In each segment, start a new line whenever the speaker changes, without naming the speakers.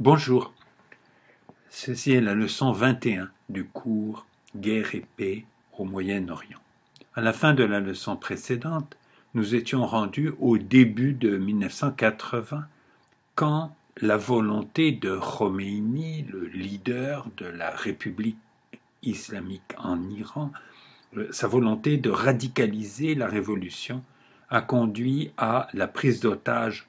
Bonjour, ceci est la leçon 21 du cours Guerre et paix au Moyen-Orient. À la fin de la leçon précédente, nous étions rendus au début de 1980, quand la volonté de Khomeini, le leader de la République islamique en Iran, sa volonté de radicaliser la révolution a conduit à la prise d'otages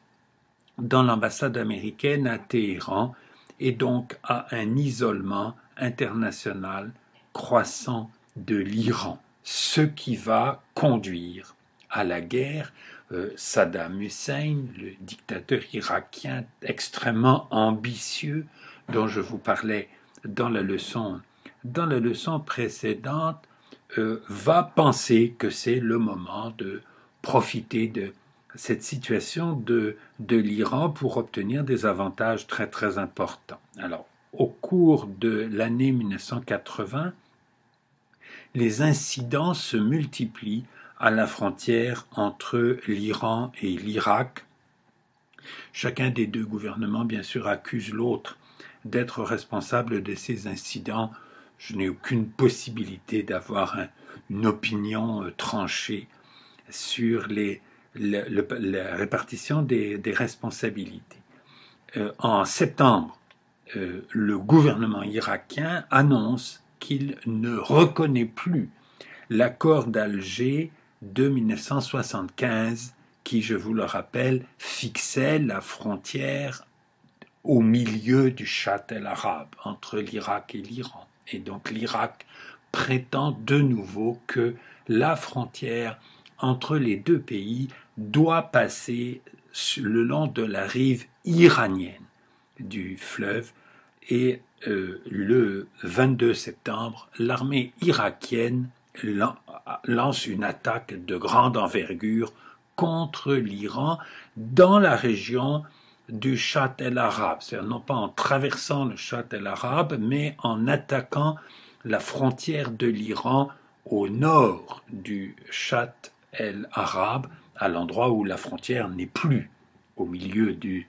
dans l'ambassade américaine à Téhéran et donc à un isolement international croissant de l'Iran, ce qui va conduire à la guerre. Saddam Hussein, le dictateur irakien extrêmement ambitieux dont je vous parlais dans la leçon précédente, va penser que c'est le moment de profiter de cette situation de l'Iran pour obtenir des avantages très très importants. Alors, au cours de l'année 1980, les incidents se multiplient à la frontière entre l'Iran et l'Irak. Chacun des deux gouvernements, bien sûr, accuse l'autre d'être responsable de ces incidents. Je n'ai aucune possibilité d'avoir une opinion tranchée sur la répartition des responsabilités. En septembre, le gouvernement irakien annonce qu'il ne reconnaît plus l'accord d'Alger de 1975 qui, je vous le rappelle, fixait la frontière au milieu du Châtel arabe entre l'Irak et l'Iran. Et donc l'Irak prétend de nouveau que la frontière entre les deux pays doit passer le long de la rive iranienne du fleuve. Et le 22 septembre, l'armée irakienne lance une attaque de grande envergure contre l'Iran dans la région du Châtel arabe, c'est-à-dire non pas en traversant le Châtel arabe, mais en attaquant la frontière de l'Iran au nord du Châtel arabe, à l'endroit où la frontière n'est plus au milieu du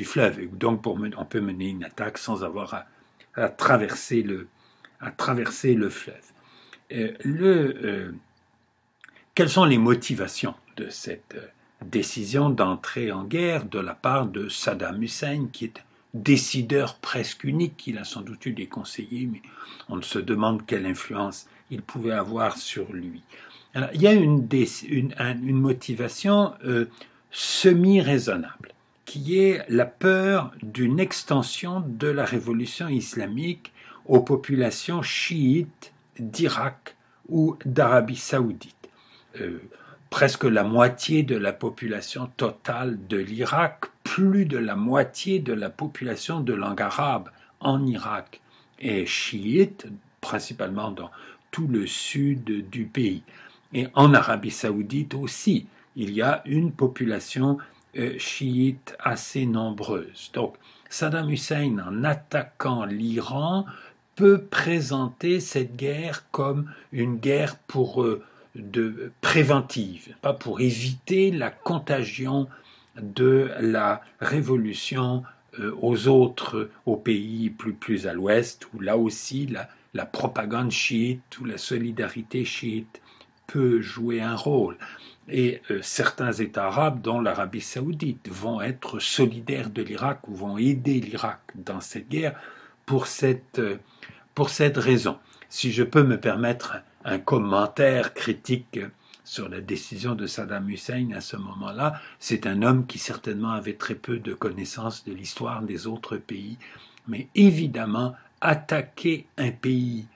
fleuve. Et donc on peut mener une attaque sans avoir à traverser le fleuve. Quelles sont les motivations de cette décision d'entrer en guerre de la part de Saddam Hussein, qui est décideur presque unique? Il a sans doute eu des conseillers, mais on se demande quelle influence il pouvait avoir sur lui. Alors, il y a une motivation semi-raisonnable, qui est la peur d'une extension de la révolution islamique aux populations chiites d'Irak ou d'Arabie saoudite. Presque la moitié de la population totale de l'Irak, plus de la moitié de la population de langue arabe en Irak est chiite, principalement dans tout le sud du pays. Et en Arabie saoudite aussi, il y a une population chiite assez nombreuse. Donc, Saddam Hussein, en attaquant l'Iran, peut présenter cette guerre comme une guerre préventive, pas pour éviter la contagion de la révolution aux pays plus à l'ouest, où là aussi la propagande chiite ou la solidarité chiite peut jouer un rôle. Et certains États arabes, dont l'Arabie saoudite, vont être solidaires de l'Irak ou vont aider l'Irak dans cette guerre pour cette raison. Si je peux me permettre un commentaire critique sur la décision de Saddam Hussein à ce moment-là, c'est un homme qui certainement avait très peu de connaissances de l'histoire des autres pays, mais évidemment, attaquer un pays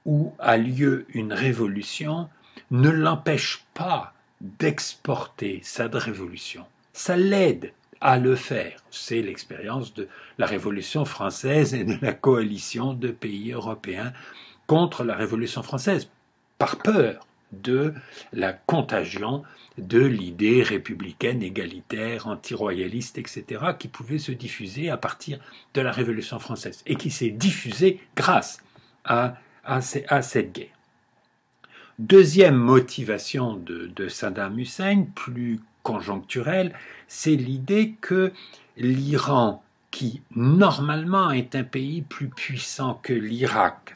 où a lieu une révolution ne l'empêche pas d'exporter cette révolution. Ça l'aide à le faire. C'est l'expérience de la Révolution française et de la coalition de pays européens contre la Révolution française, par peur de la contagion de l'idée républicaine, égalitaire, anti-royaliste, etc., qui pouvait se diffuser à partir de la Révolution française et qui s'est diffusée grâce à cette guerre. Deuxième motivation de Saddam Hussein, plus conjoncturelle, c'est l'idée que l'Iran qui normalement est un pays plus puissant que l'Irak,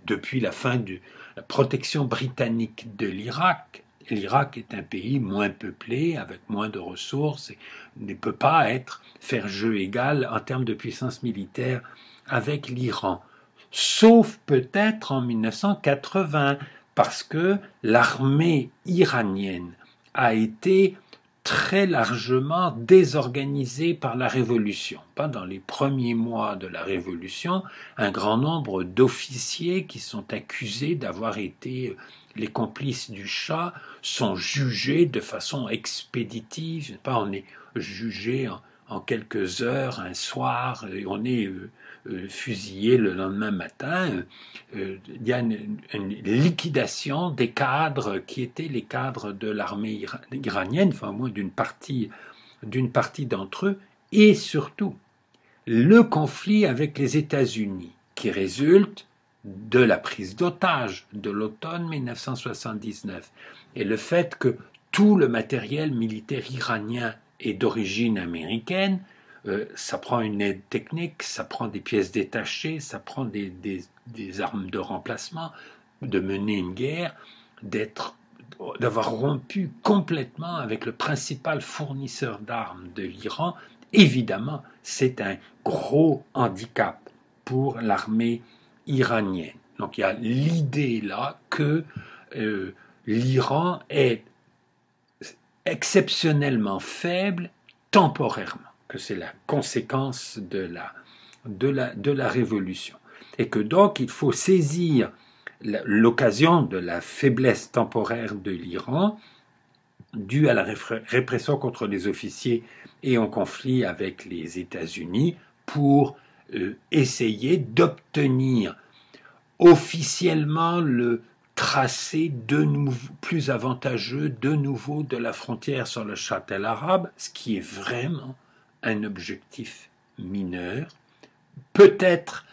depuis la fin de la protection britannique de l'Irak, l'Irak est un pays moins peuplé, avec moins de ressources, et ne peut pas faire jeu égal en termes de puissance militaire avec l'Iran. Sauf peut-être en 1980, parce que l'armée iranienne a été très largement désorganisée par la Révolution. Dans les premiers mois de la Révolution, un grand nombre d'officiers qui sont accusés d'avoir été les complices du Shah sont jugés de façon expéditive. On est jugé en quelques heures, un soir, et on est fusillé le lendemain matin. Il y a une liquidation des cadres qui étaient les cadres de l'armée iranienne, enfin au moins d'une partie d'entre eux, et surtout le conflit avec les États-Unis qui résulte de la prise d'otages de l'automne 1979 et le fait que tout le matériel militaire iranien est d'origine américaine. Ça prend une aide technique, ça prend des pièces détachées, ça prend des armes de remplacement, de mener une guerre, d'avoir rompu complètement avec le principal fournisseur d'armes de l'Iran. Évidemment, c'est un gros handicap pour l'armée iranienne. Donc il y a l'idée là que l'Iran est exceptionnellement faible temporairement, que c'est la conséquence de la révolution. Et que donc il faut saisir l'occasion de la faiblesse temporaire de l'Iran, due à la répression contre les officiers et en conflit avec les États-Unis, pour essayer d'obtenir officiellement le tracé plus avantageux de nouveau de la frontière sur le Châtel arabe, ce qui est vraiment un objectif mineur, peut-être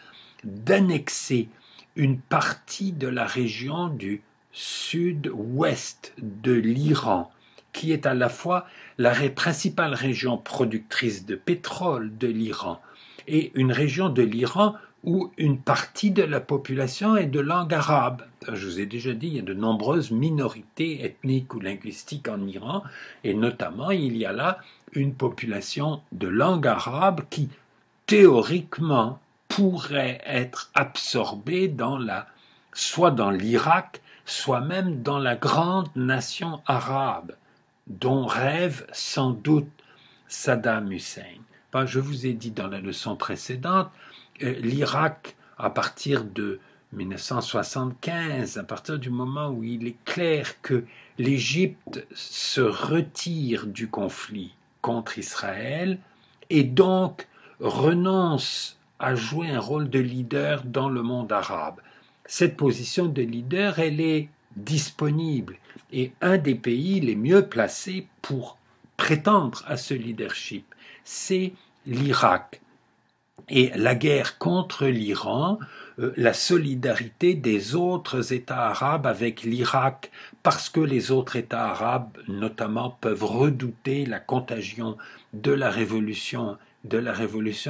d'annexer une partie de la région du sud-ouest de l'Iran, qui est à la fois la principale région productrice de pétrole de l'Iran et une région de l'Iran où une partie de la population est de langue arabe. Je vous ai déjà dit, il y a de nombreuses minorités ethniques ou linguistiques en Iran, et notamment il y a là une population de langue arabe qui, théoriquement, pourrait être absorbée soit dans l'Irak, soit même dans la grande nation arabe, dont rêve sans doute Saddam Hussein. Je vous ai dit dans la leçon précédente, l'Irak, à partir de 1975, à partir du moment où il est clair que l'Égypte se retire du conflit contre Israël et donc renonce à jouer un rôle de leader dans le monde arabe. Cette position de leader, elle est disponible et un des pays les mieux placés pour prétendre à ce leadership, c'est l'Irak. Et la guerre contre l'Iran, la solidarité des autres États arabes avec l'Irak, parce que les autres États arabes, notamment, peuvent redouter la contagion de la révolution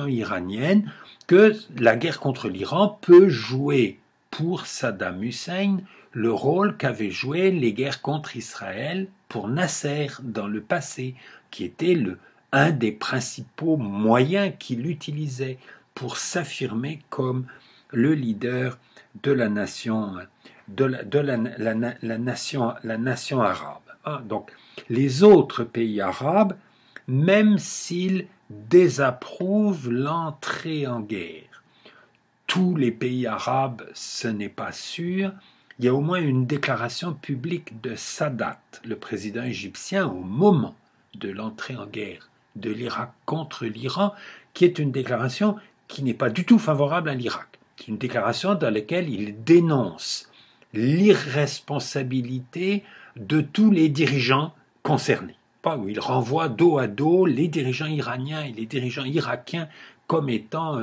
iranienne, que la guerre contre l'Iran peut jouer pour Saddam Hussein le rôle qu'avaient joué les guerres contre Israël pour Nasser dans le passé, qui était un des principaux moyens qu'il utilisait pour s'affirmer comme le leader de la nation, la nation arabe. Donc, les autres pays arabes, même s'ils désapprouvent l'entrée en guerre, tous les pays arabes, ce n'est pas sûr. Il y a au moins une déclaration publique de Sadat, le président égyptien, au moment de l'entrée en guerre de l'Irak contre l'Iran, qui est une déclaration qui n'est pas du tout favorable à l'Irak. C'est une déclaration dans laquelle il dénonce l'irresponsabilité de tous les dirigeants concernés. Où il renvoie dos à dos les dirigeants iraniens et les dirigeants irakiens comme étant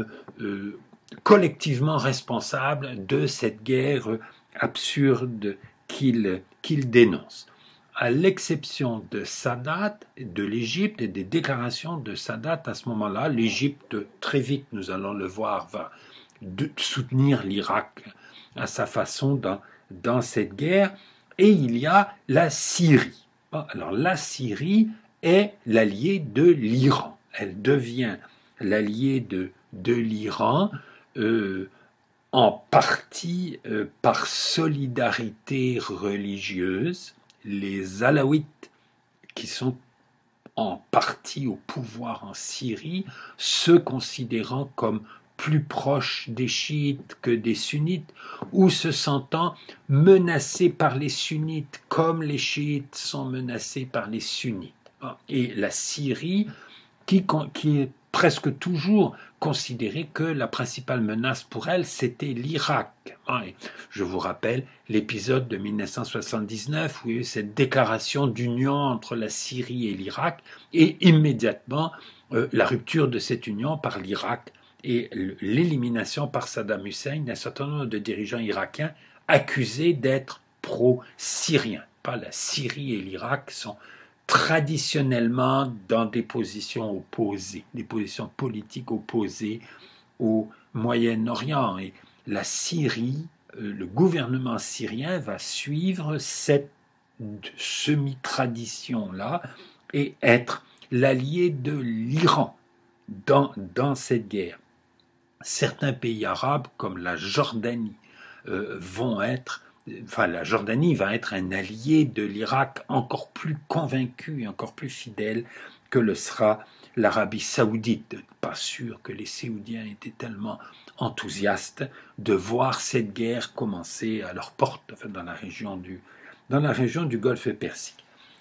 collectivement responsables de cette guerre absurde qu'il dénonce. à l'exception de Sadat, de l'Égypte et des déclarations de Sadat à ce moment-là, l'Égypte, très vite, nous allons le voir, va soutenir l'Irak à sa façon dans cette guerre. Et il y a la Syrie. Alors la Syrie est l'allié de l'Iran. Elle devient l'allié de l'Iran, en partie par solidarité religieuse. Les Alaouites, qui sont en partie au pouvoir en Syrie, se considérant comme plus proches des chiites que des sunnites, ou se sentant menacés par les sunnites comme les chiites sont menacés par les sunnites. Et la Syrie, qui est presque toujours considérée que la principale menace pour elle, c'était l'Irak. Je vous rappelle l'épisode de 1979 où il y a eu cette déclaration d'union entre la Syrie et l'Irak, et immédiatement la rupture de cette union par l'Irak et l'élimination par Saddam Hussein d'un certain nombre de dirigeants irakiens accusés d'être pro-syriens. La Syrie et l'Irak sont traditionnellement dans des positions opposées, des positions politiques opposées au Moyen-Orient. Et la Syrie, le gouvernement syrien va suivre cette semi-tradition-là et être l'allié de l'Iran dans cette guerre. Certains pays arabes, comme la Jordanie, la Jordanie va être un allié de l'Irak encore plus convaincu, encore plus fidèle que le sera l'Arabie saoudite. Pas sûr que les Saoudiens étaient tellement enthousiastes de voir cette guerre commencer à leur porte, dans la région du Golfe Persique.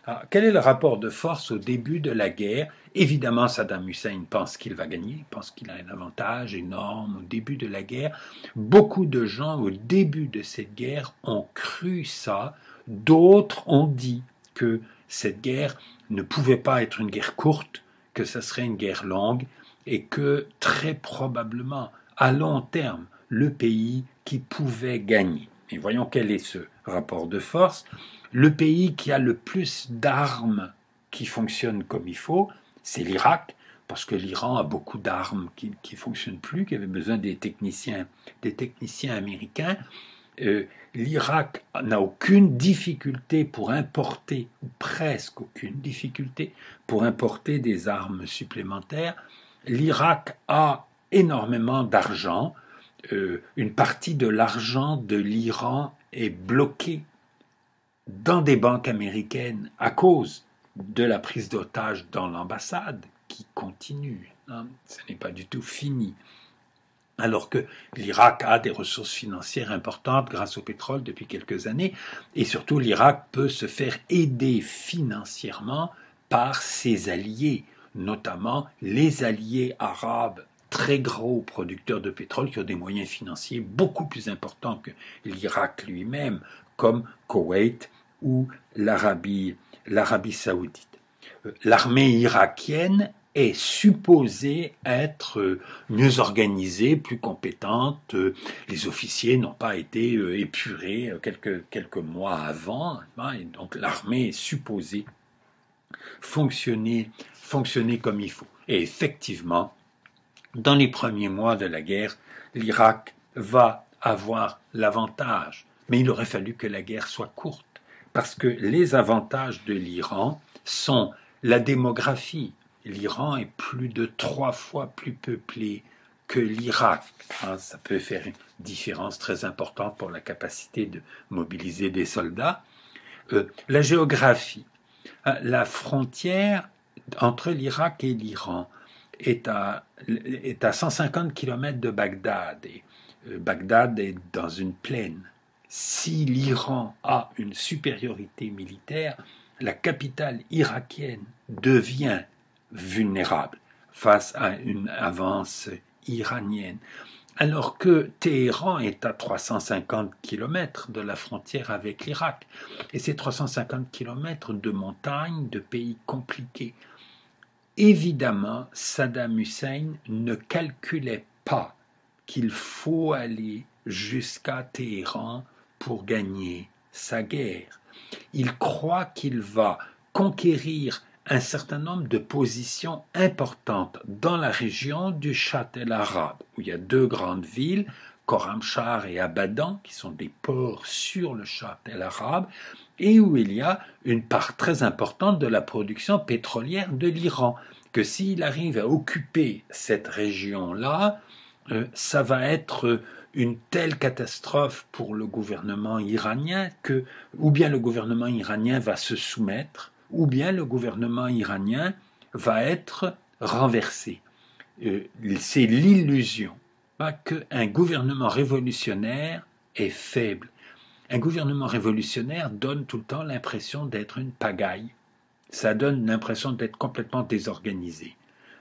Alors, quel est le rapport de force au début de la guerre? Évidemment, Saddam Hussein pense qu'il va gagner, il pense qu'il a un avantage énorme au début de la guerre. Beaucoup de gens, au début de cette guerre, ont cru ça. D'autres ont dit que cette guerre ne pouvait pas être une guerre courte, que ce serait une guerre longue, et que très probablement, à long terme, le pays qui pouvait gagner. Et voyons quel est ce rapport de force. Le pays qui a le plus d'armes qui fonctionnent comme il faut, c'est l'Irak, parce que l'Iran a beaucoup d'armes qui ne fonctionnent plus, qui avaient besoin des techniciens américains. L'Irak n'a aucune difficulté pour importer, ou presque aucune difficulté, pour importer des armes supplémentaires. L'Irak a énormément d'argent. Une partie de l'argent de l'Iran est bloquée dans des banques américaines à cause de la prise d'otages dans l'ambassade qui continue. Ce n'est pas du tout fini. Alors que l'Irak a des ressources financières importantes grâce au pétrole depuis quelques années, et surtout l'Irak peut se faire aider financièrement par ses alliés, notamment les alliés arabes très gros producteurs de pétrole qui ont des moyens financiers beaucoup plus importants que l'Irak lui-même, comme Koweït ou l'Arabie saoudite. L'armée irakienne est supposée être mieux organisée, plus compétente. Les officiers n'ont pas été épurés quelques mois avant, et donc l'armée est supposée fonctionner comme il faut. Et effectivement, dans les premiers mois de la guerre, l'Irak va avoir l'avantage. Mais il aurait fallu que la guerre soit courte, parce que les avantages de l'Iran sont la démographie. L'Iran est plus de 3 fois plus peuplé que l'Irak. Ça peut faire une différence très importante pour la capacité de mobiliser des soldats. La géographie. La frontière entre l'Irak et l'Iran est à 150 km de Bagdad. Et Bagdad est dans une plaine. Si l'Iran a une supériorité militaire, la capitale irakienne devient vulnérable face à une avance iranienne. Alors que Téhéran est à 350 km de la frontière avec l'Irak. Et ces 350 km de montagnes, de pays compliqués. Évidemment, Saddam Hussein ne calculait pas qu'il faut aller jusqu'à Téhéran pour gagner sa guerre. Il croit qu'il va conquérir un certain nombre de positions importantes dans la région du Chat el-Arab, où il y a deux grandes villes, Khorramshahr et Abadan, qui sont des ports sur le Chat el-Arab, et où il y a une part très importante de la production pétrolière de l'Iran, que s'il arrive à occuper cette région-là, ça va être une telle catastrophe pour le gouvernement iranien que, ou bien le gouvernement iranien va se soumettre, ou bien le gouvernement iranien va être renversé. C'est l'illusion qu'un gouvernement révolutionnaire est faible. Un gouvernement révolutionnaire donne tout le temps l'impression d'être une pagaille. Ça donne l'impression d'être complètement désorganisé.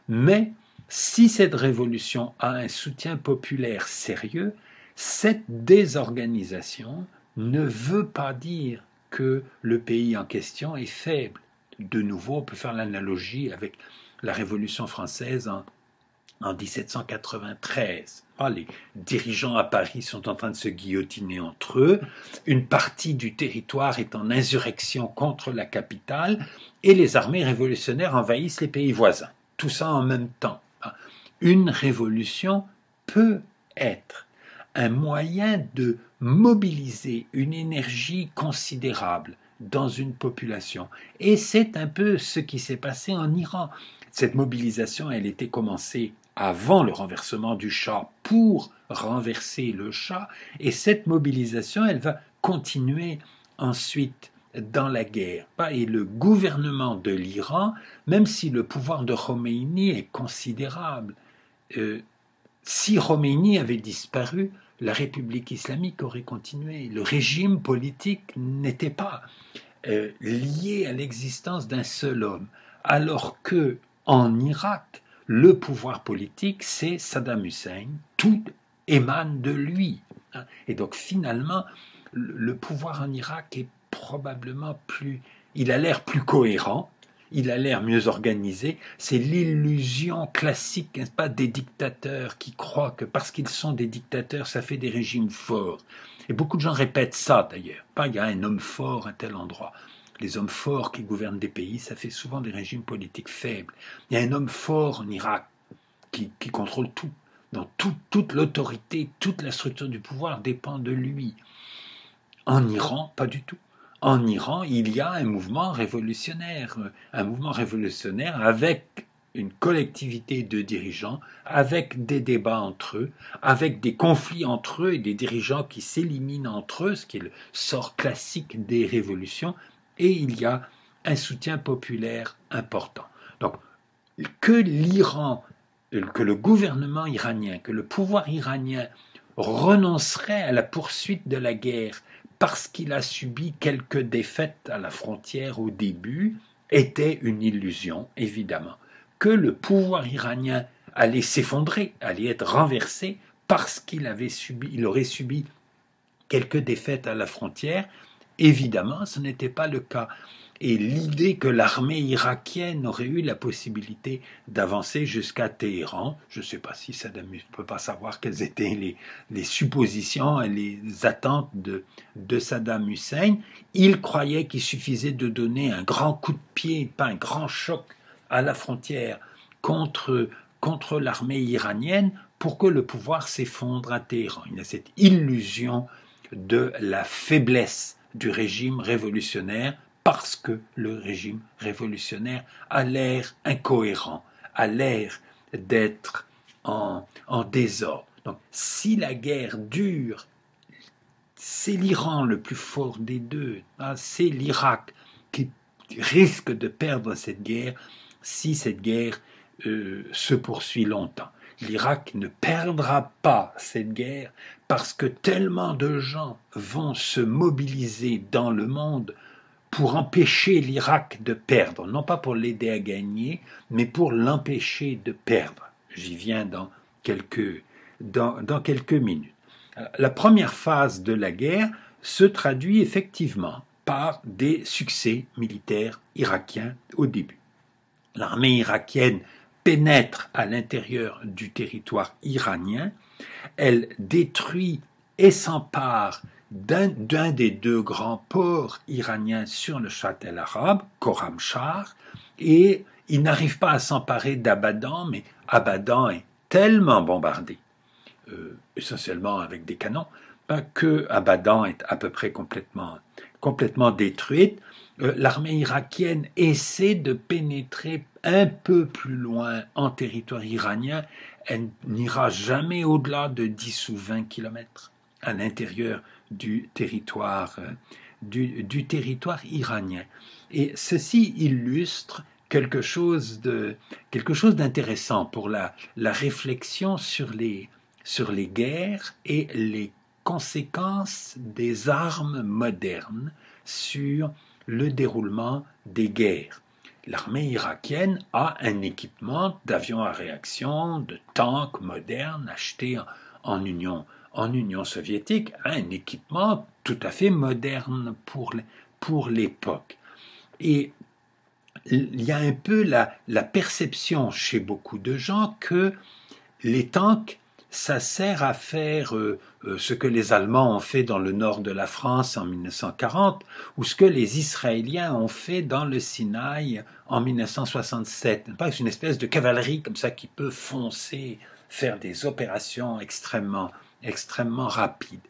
Mais si cette révolution a un soutien populaire sérieux, cette désorganisation ne veut pas dire que le pays en question est faible. De nouveau, on peut faire l'analogie avec la Révolution française en 1793. Les dirigeants à Paris sont en train de se guillotiner entre eux. Une partie du territoire est en insurrection contre la capitale et les armées révolutionnaires envahissent les pays voisins. Tout ça en même temps. Une révolution peut être un moyen de mobiliser une énergie considérable dans une population. Et c'est un peu ce qui s'est passé en Iran. Cette mobilisation, elle était commencée avant le renversement du Shah pour renverser le Shah, et cette mobilisation, elle va continuer ensuite dans la guerre. Et le gouvernement de l'Iran, même si le pouvoir de Khomeini est considérable, si Khomeini avait disparu, la République islamique aurait continué. Le régime politique n'était pas lié à l'existence d'un seul homme, alors que en Irak, le pouvoir politique, c'est Saddam Hussein, tout émane de lui. Et donc finalement, le pouvoir en Irak est probablement il a l'air plus cohérent, il a l'air mieux organisé. C'est l'illusion classique, n'est-ce pas, des dictateurs qui croient que parce qu'ils sont des dictateurs, ça fait des régimes forts. Et beaucoup de gens répètent ça d'ailleurs. Il y a un homme fort à tel endroit. Les hommes forts qui gouvernent des pays, ça fait souvent des régimes politiques faibles. Il y a un homme fort en Irak qui contrôle tout. Donc toute l'autorité, toute la structure du pouvoir dépend de lui. En Iran, pas du tout. En Iran, il y a un mouvement révolutionnaire avec une collectivité de dirigeants, avec des débats entre eux, avec des conflits entre eux et des dirigeants qui s'éliminent entre eux, ce qui est le sort classique des révolutions, et il y a un soutien populaire important. Donc, que l'Iran, que le gouvernement iranien, que le pouvoir iranien renoncerait à la poursuite de la guerre parce qu'il a subi quelques défaites à la frontière au début, était une illusion, évidemment. Que le pouvoir iranien allait s'effondrer, allait être renversé parce qu'il aurait subi quelques défaites à la frontière, évidemment, ce n'était pas le cas. Et l'idée que l'armée irakienne aurait eu la possibilité d'avancer jusqu'à Téhéran, je ne sais pas si Saddam Hussein ne peut pas savoir quelles étaient les suppositions et les attentes de Saddam Hussein. Il croyait qu'il suffisait de donner un grand coup de pied, pas un grand choc à la frontière contre l'armée iranienne pour que le pouvoir s'effondre à Téhéran. Il y a cette illusion de la faiblesse du régime révolutionnaire parce que le régime révolutionnaire a l'air incohérent, a l'air d'être en désordre. Donc, si la guerre dure, c'est l'Iran le plus fort des deux, c'est l'Irak qui risque de perdre cette guerre si cette guerre se poursuit longtemps. L'Irak ne perdra pas cette guerre parce que tellement de gens vont se mobiliser dans le monde pour empêcher l'Irak de perdre, non pas pour l'aider à gagner, mais pour l'empêcher de perdre. J'y viens dans quelques minutes. Alors, la première phase de la guerre se traduit effectivement par des succès militaires irakiens au début. L'armée irakienne pénètre à l'intérieur du territoire iranien, elle détruit et s'empare d'un des deux grands ports iraniens sur le Châtel arabe, Khorramshahr, et ils n'arrivent pas à s'emparer d'Abadan, mais Abadan est tellement bombardé, essentiellement avec des canons, que Abadan est à peu près complètement détruite. L'armée irakienne essaie de pénétrer un peu plus loin en territoire iranien. Elle n'ira jamais au-delà de 10 ou 20 kilomètres à l'intérieur du territoire iranien. Et ceci illustre quelque chose d'intéressant pour la réflexion sur les guerres et les conséquences des armes modernes sur le déroulement des guerres. L'armée irakienne a un équipement d'avions à réaction, de tanks modernes achetés en Union soviétique, un équipement tout à fait moderne pour l'époque. Et il y a un peu la perception chez beaucoup de gens que les tanks, ça sert à faire ce que les Allemands ont fait dans le nord de la France en 1940 ou ce que les Israéliens ont fait dans le Sinaï en 1967. C'est une espèce de cavalerie comme ça qui peut foncer, faire des opérations extrêmement rapides.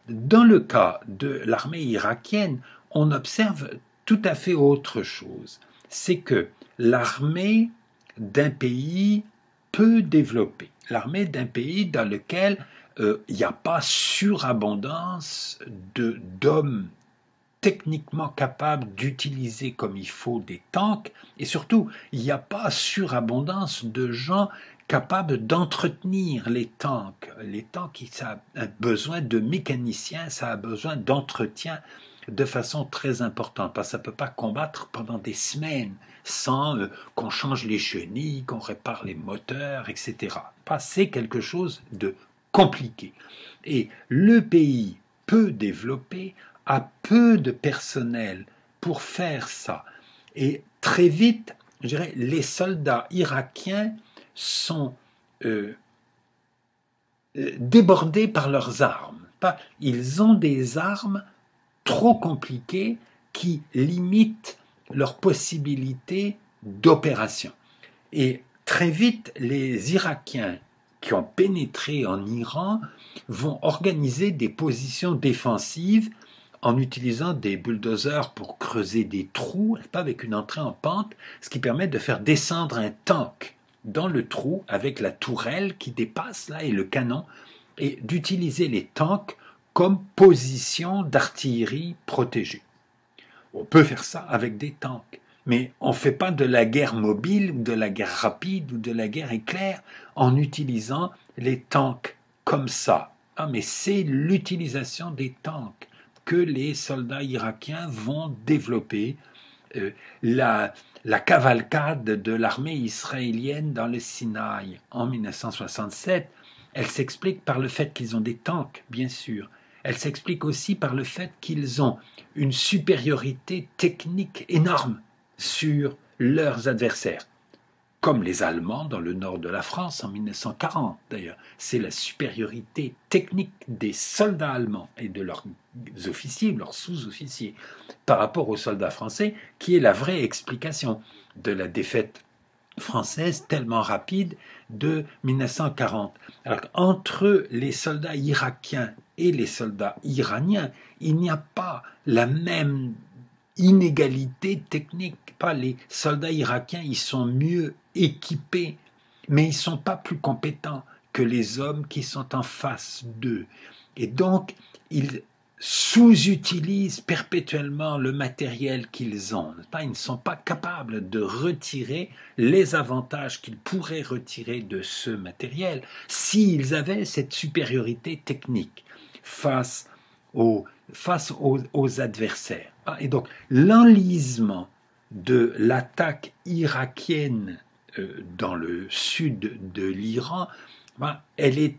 Dans le cas de l'armée irakienne, on observe tout à fait autre chose. C'est que l'armée d'un pays peu développée, l'armée d'un pays dans lequel il n'y a pas surabondance d'hommes techniquement capables d'utiliser comme il faut des tanks, et surtout, il n'y a pas surabondance de gens capables d'entretenir les tanks. Les tanks, ça a besoin de mécaniciens, ça a besoin d'entretien de façon très importante, parce que ça ne peut pas combattre pendant des semaines sans qu'on change les chenilles, qu'on répare les moteurs, etc. C'est quelque chose de compliqué. Et le pays peu développé a peu de personnel pour faire ça. Et très vite, je dirais, les soldats irakiens sont débordés par leurs armes. Ils ont des armes trop compliquées qui limitent leurs possibilités d'opération. Et très vite, les Irakiens qui ont pénétré en Iran vont organiser des positions défensives en utilisant des bulldozers pour creuser des trous, pas avec une entrée en pente, ce qui permet de faire descendre un tank dans le trou avec la tourelle qui dépasse là et le canon, et d'utiliser les tanks comme position d'artillerie protégée. On peut faire ça avec des tanks, mais on ne fait pas de la guerre mobile, ou de la guerre rapide, ou de la guerre éclair en utilisant les tanks comme ça. Mais c'est l'utilisation des tanks que les soldats irakiens vont développer. La cavalcade de l'armée israélienne dans le Sinaï en 1967, elle s'explique par le fait qu'ils ont des tanks, bien sûr. Elle s'explique aussi par le fait qu'ils ont une supériorité technique énorme sur leurs adversaires, comme les Allemands dans le nord de la France en 1940 d'ailleurs. C'est la supériorité technique des soldats allemands et de leurs officiers, leurs sous-officiers, par rapport aux soldats français, qui est la vraie explication de la défaite française tellement rapide de 1940. Alors, entre les soldats irakiens et les soldats iraniens, il n'y a pas la même inégalité technique. Les soldats irakiens, ils sont mieux équipés, mais ils ne sont pas plus compétents que les hommes qui sont en face d'eux. Et donc, ils sous-utilisent perpétuellement le matériel qu'ils ont. Ils ne sont pas capables de retirer les avantages qu'ils pourraient retirer de ce matériel s'ils avaient cette supériorité technique face aux adversaires. Et donc, l'enlisement de l'attaque irakienne dans le sud de l'Iran, elle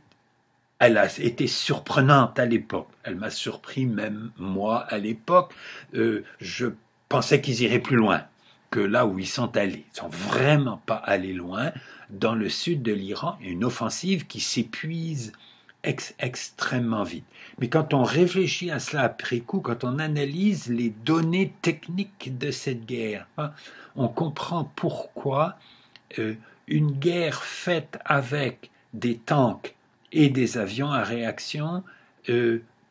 a été surprenante à l'époque. Elle m'a surpris même moi à l'époque. Je pensais qu'ils iraient plus loin que là où ils sont allés. Ils ne sont vraiment pas allés loin. Dans le sud de l'Iran, il y a une offensive qui s'épuise extrêmement vite. Mais quand on réfléchit à cela après coup, quand on analyse les données techniques de cette guerre, on comprend pourquoi une guerre faite avec des tanks et des avions à réaction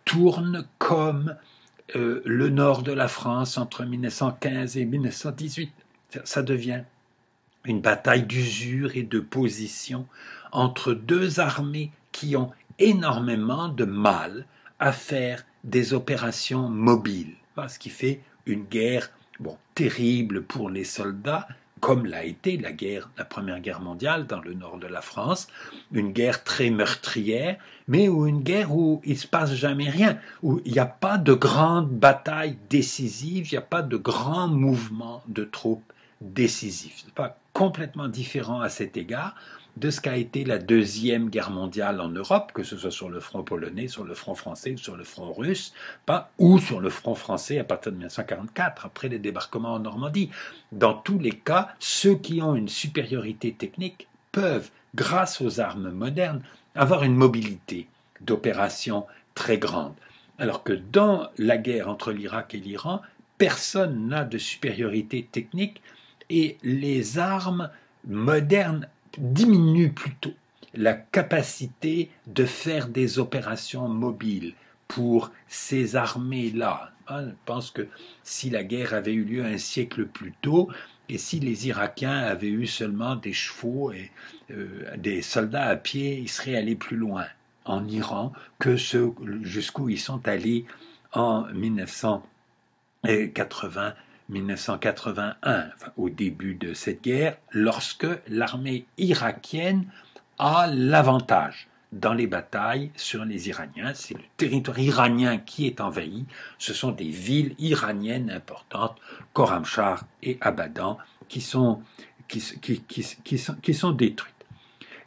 tourne comme le nord de la France entre 1915 et 1918. Ça devient une bataille d'usure et de position entre deux armées qui ont énormément de mal à faire des opérations mobiles, ce qui fait une guerre terrible pour les soldats, comme l'a été la Première Guerre mondiale dans le nord de la France, une guerre très meurtrière, mais une guerre où il ne se passe jamais rien, où il n'y a pas de grande bataille décisive, il n'y a pas de grand mouvement de troupes décisif. Ce n'est pas complètement différent à cet égard de ce qu'a été la Deuxième Guerre mondiale en Europe, que ce soit sur le front polonais, sur le front français ou sur le front russe, ou sur le front français à partir de 1944, après les débarquements en Normandie. Dans tous les cas, ceux qui ont une supériorité technique peuvent, grâce aux armes modernes, avoir une mobilité d'opération très grande. Alors que dans la guerre entre l'Irak et l'Iran, personne n'a de supériorité technique et les armes modernes diminuent plutôt la capacité de faire des opérations mobiles pour ces armées-là. Je pense que si la guerre avait eu lieu un siècle plus tôt, et si les Irakiens avaient eu seulement des chevaux et des soldats à pied, ils seraient allés plus loin en Iran que jusqu'où ils sont allés en 1980. 1981, au début de cette guerre, lorsque l'armée irakienne a l'avantage dans les batailles sur les Iraniens. C'est le territoire iranien qui est envahi. Ce sont des villes iraniennes importantes, Khorramshahr et Abadan, qui sont détruites.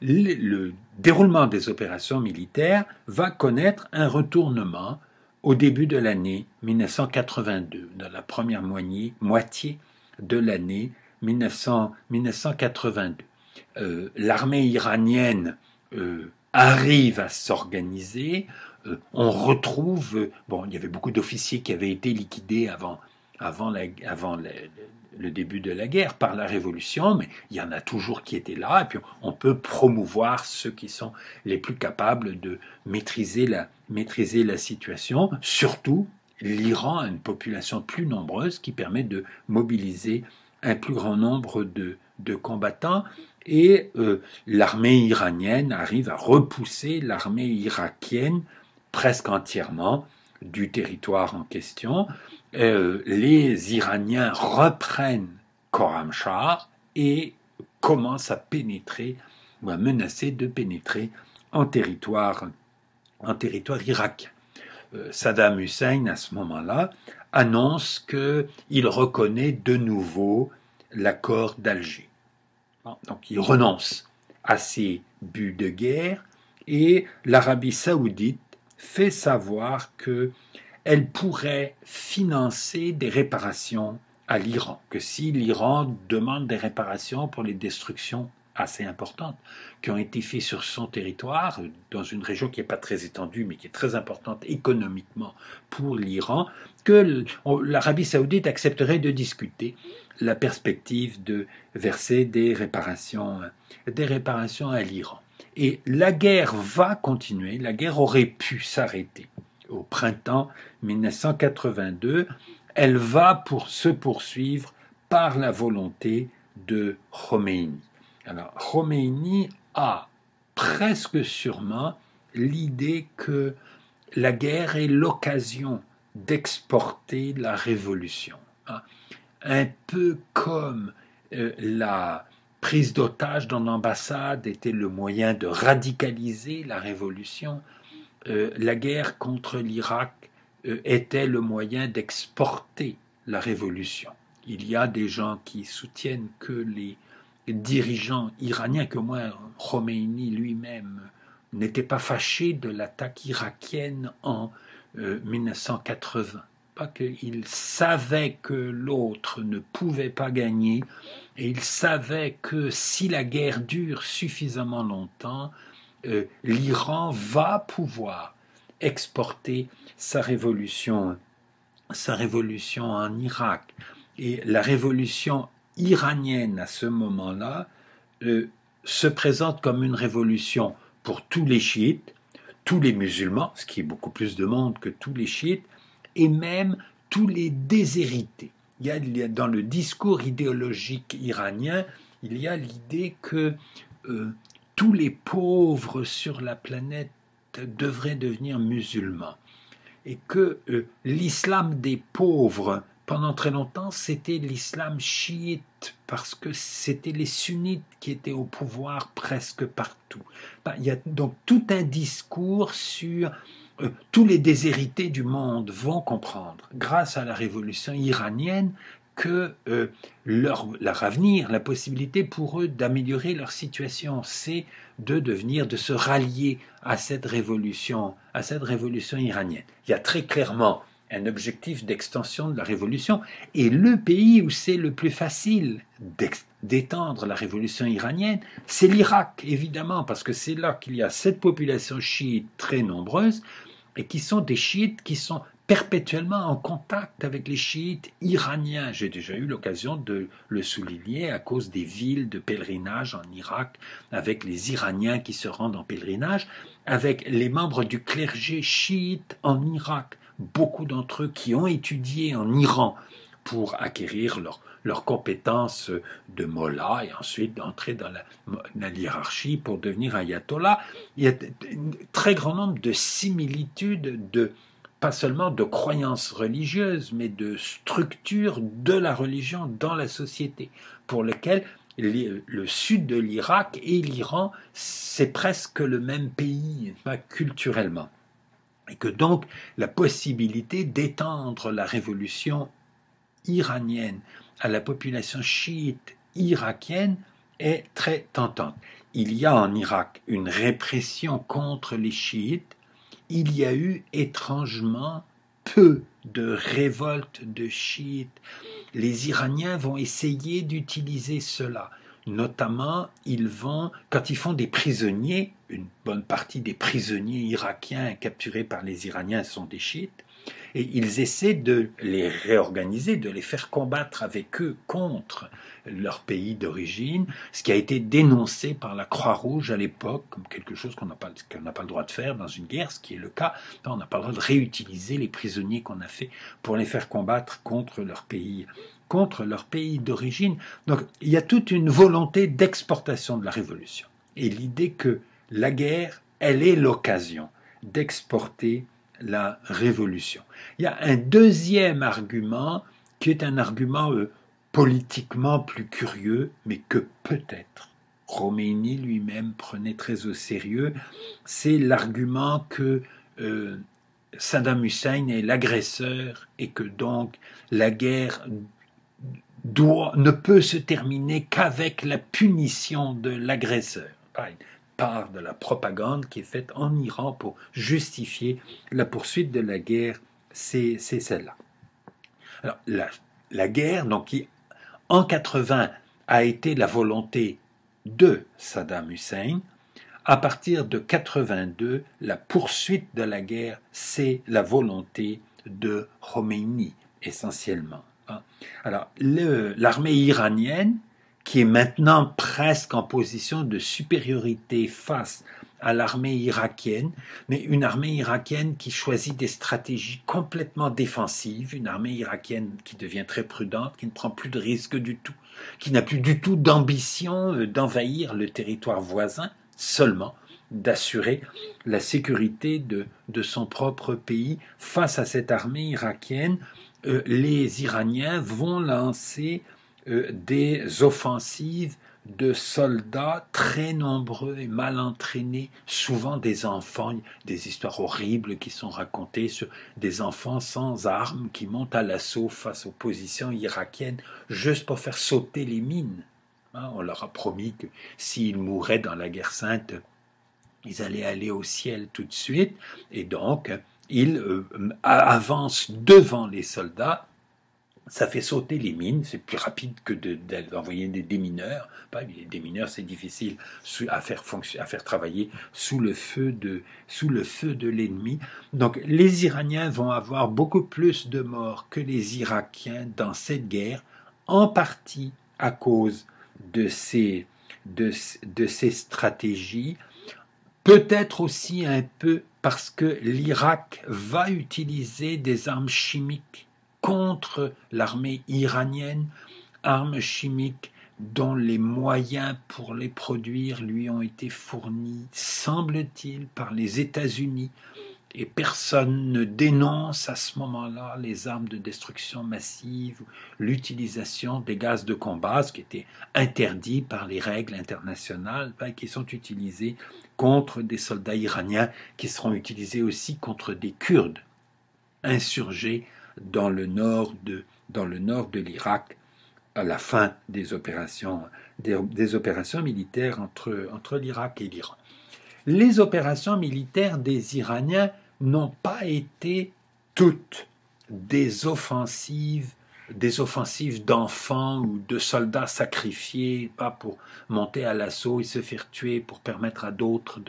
Le déroulement des opérations militaires va connaître un retournement au début de l'année 1982, dans la première moitié de l'année 1982. L'armée iranienne arrive à s'organiser. On retrouve, il y avait beaucoup d'officiers qui avaient été liquidés avant le début de la guerre par la Révolution, mais il y en a toujours qui étaient là, et puis on peut promouvoir ceux qui sont les plus capables de maîtriser la situation. Surtout, l'Iran a une population plus nombreuse qui permet de mobiliser un plus grand nombre de combattants, et l'armée iranienne arrive à repousser l'armée irakienne presque entièrement du territoire en question. Les Iraniens reprennent Khorramshahr et commencent à pénétrer, ou à menacer de pénétrer en territoire irakien. Saddam Hussein, à ce moment-là, annonce qu'il reconnaît de nouveau l'accord d'Alger. Donc il renonce à ses buts de guerre, et l'Arabie saoudite fait savoir qu'elle pourrait financer des réparations à l'Iran, que si l'Iran demande des réparations pour les destructions assez importantes qui ont été faites sur son territoire, dans une région qui n'est pas très étendue, mais qui est très importante économiquement pour l'Iran, que l'Arabie saoudite accepterait de discuter la perspective de verser des réparations à l'Iran. Et la guerre va continuer, la guerre aurait pu s'arrêter au printemps 1982, elle va se poursuivre par la volonté de Khomeini. Alors, Khomeini a presque sûrement l'idée que la guerre est l'occasion d'exporter la révolution. Un peu comme la prise d'otage dans l'ambassade était le moyen de radicaliser la révolution, la guerre contre l'Irak était le moyen d'exporter la révolution. Il y a des gens qui soutiennent que les dirigeants iraniens, que moi, Khomeini lui-même, n'était pas fâché de l'attaque irakienne en 1980. Pas qu'il savait que l'autre ne pouvait pas gagner, et il savait que si la guerre dure suffisamment longtemps, l'Iran va pouvoir exporter sa révolution en Irak. Et la révolution iranienne à ce moment-là se présente comme une révolution pour tous les chiites, tous les musulmans, ce qui est beaucoup plus de monde que tous les chiites, et même tous les déshérités. Il y a dans le discours idéologique iranien, il y a l'idée que tous les pauvres sur la planète devraient devenir musulmans et que l'islam des pauvres, pendant très longtemps, c'était l'islam chiite, parce que c'était les sunnites qui étaient au pouvoir presque partout. Il y a donc tout un discours sur tous les déshérités du monde vont comprendre, grâce à la révolution iranienne, que leur avenir, la possibilité pour eux d'améliorer leur situation, c'est de se rallier à cette révolution iranienne. Il y a très clairement un objectif d'extension de la révolution, et le pays où c'est le plus facile d'étendre la révolution iranienne, c'est l'Irak, évidemment, parce que c'est là qu'il y a cette population chiite très nombreuse, et qui sont des chiites qui sont perpétuellement en contact avec les chiites iraniens. J'ai déjà eu l'occasion de le souligner à cause des villes de pèlerinage en Irak, avec les Iraniens qui se rendent en pèlerinage, avec les membres du clergé chiite en Irak, beaucoup d'entre eux qui ont étudié en Iran pour acquérir leurs compétences de mollah et ensuite d'entrer dans la hiérarchie pour devenir ayatollah. Il y a un très grand nombre de similitudes, pas seulement de croyances religieuses, mais de structures de la religion dans la société, pour lesquelles le sud de l'Irak et l'Iran, c'est presque le même pays, culturellement. Et que donc la possibilité d'étendre la révolution iranienne à la population chiite irakienne est très tentante. Il y a en Irak une répression contre les chiites. Il y a eu étrangement peu de révoltes de chiites. Les Iraniens vont essayer d'utiliser cela. Notamment, quand ils font des prisonniers, une bonne partie des prisonniers irakiens capturés par les Iraniens sont des chiites, et ils essaient de les réorganiser, de les faire combattre avec eux contre leur pays d'origine, ce qui a été dénoncé par la Croix-Rouge à l'époque comme quelque chose qu'on n'a pas le droit de faire dans une guerre, ce qui est le cas. On n'a pas le droit de réutiliser les prisonniers qu'on a fait pour les faire combattre contre leur pays d'origine. Donc il y a toute une volonté d'exportation de la révolution. Et l'idée que la guerre, elle est l'occasion d'exporter la révolution. Il y a un deuxième argument qui est un argument politiquement plus curieux, mais que peut-être Khomeini lui-même prenait très au sérieux. C'est l'argument que Saddam Hussein est l'agresseur et que donc la guerre ne peut se terminer qu'avec la punition de l'agresseur. Part de la propagande qui est faite en Iran pour justifier la poursuite de la guerre, c'est celle-là. Alors, la guerre, donc, qui en 80 a été la volonté de Saddam Hussein, à partir de 82, la poursuite de la guerre, c'est la volonté de Khomeini, essentiellement. Alors, l'armée iranienne, qui est maintenant presque en position de supériorité face à l'armée irakienne, mais une armée irakienne qui choisit des stratégies complètement défensives, une armée irakienne qui devient très prudente, qui ne prend plus de risques du tout, qui n'a plus du tout d'ambition d'envahir le territoire voisin, seulement d'assurer la sécurité de son propre pays. Face à cette armée irakienne, les Iraniens vont lancer des offensives de soldats très nombreux et mal entraînés, souvent des enfants, des histoires horribles qui sont racontées sur des enfants sans armes qui montent à l'assaut face aux positions irakiennes juste pour faire sauter les mines. On leur a promis que s'ils mouraient dans la guerre sainte, ils allaient aller au ciel tout de suite, et donc ils avancent devant les soldats Ça fait sauter les mines, c'est plus rapide que d'envoyer des démineurs. Les démineurs, c'est difficile à faire travailler sous le feu de l'ennemi. Donc les Iraniens vont avoir beaucoup plus de morts que les Irakiens dans cette guerre, en partie à cause de ces stratégies, peut-être aussi un peu parce que l'Irak va utiliser des armes chimiques contre l'armée iranienne, armes chimiques dont les moyens pour les produire lui ont été fournis, semble-t-il, par les États-Unis. Et personne ne dénonce à ce moment-là les armes de destruction massive, l'utilisation des gaz de combat, ce qui était interdit par les règles internationales, qui sont utilisés contre des soldats iraniens, qui seront utilisés aussi contre des Kurdes insurgés dans le nord de l'Irak à la fin des opérations militaires entre l'Irak et l'Iran. Les opérations militaires des Iraniens n'ont pas été toutes des offensives d'enfants ou de soldats sacrifiés, pas pour monter à l'assaut et se faire tuer pour permettre à d'autres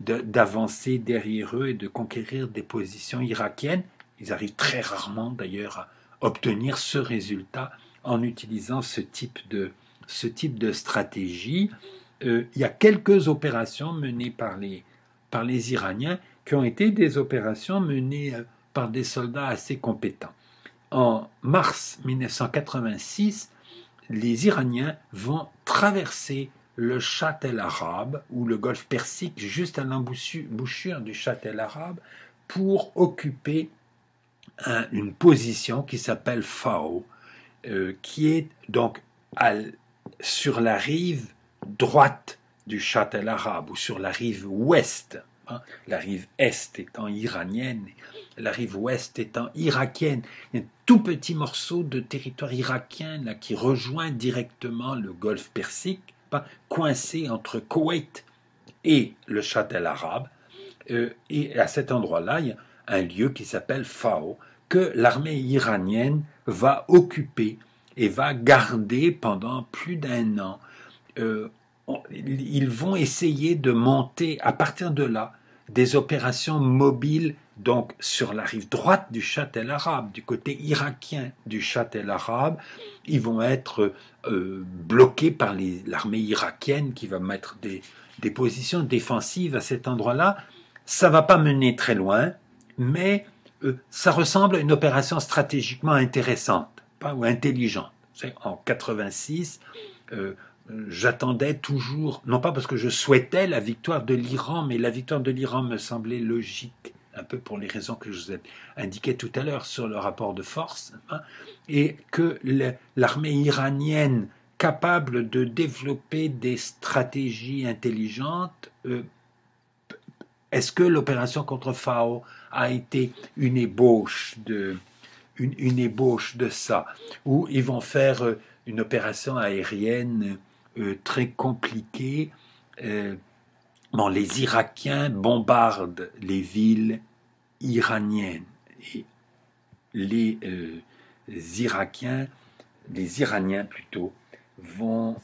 d'avancer derrière eux et de conquérir des positions irakiennes. Ils arrivent très rarement d'ailleurs à obtenir ce résultat en utilisant ce type de stratégie. Il y a quelques opérations menées par les Iraniens qui ont été des opérations menées par des soldats assez compétents. En mars 1986, les Iraniens vont traverser le Chat el-Arab ou le golfe Persique juste à l'embouchure du Chat el-Arab pour occuper une position qui s'appelle Fao, qui est donc sur la rive droite du Chat el-Arab ou sur la rive ouest, la rive est étant iranienne, la rive ouest étant irakienne. Il y a un tout petit morceau de territoire irakien là, qui rejoint directement le golfe Persique, coincé entre Koweït et le Chat el-Arab. Et à cet endroit-là, il y a un lieu qui s'appelle Fao, que l'armée iranienne va occuper et va garder pendant plus d'1 an. Ils vont essayer de monter à partir de là des opérations mobiles donc sur la rive droite du Chat el-Arab, du côté irakien du Chat el-Arab. Ils vont être bloqués par l'armée irakienne qui va mettre des positions défensives à cet endroit-là. Ça ne va pas mener très loin, mais ça ressemble à une opération stratégiquement intéressante ou intelligente. En 86, j'attendais toujours, non pas parce que je souhaitais la victoire de l'Iran, mais la victoire de l'Iran me semblait logique, un peu pour les raisons que je vous ai indiquées tout à l'heure sur le rapport de force, et que l'armée iranienne capable de développer des stratégies intelligentes, est-ce que l'opération contre Fao a été une ébauche de ça, où ils vont faire une opération aérienne très compliquée. Les Irakiens bombardent les villes iraniennes et les Iraniens plutôt vont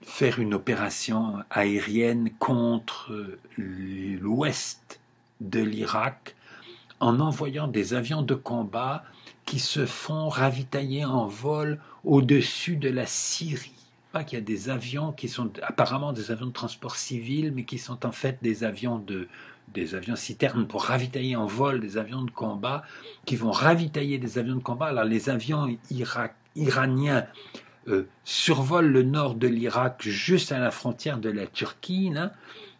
faire une opération aérienne contre l'ouest de l'Irak en envoyant des avions de combat qui se font ravitailler en vol au-dessus de la Syrie. Qu'il y a des avions qui sont apparemment des avions de transport civil, mais qui sont en fait des avions citernes pour ravitailler en vol des avions de combat, qui vont ravitailler des avions de combat. Alors les avions iraniens survolent le nord de l'Irak juste à la frontière de la Turquie, là,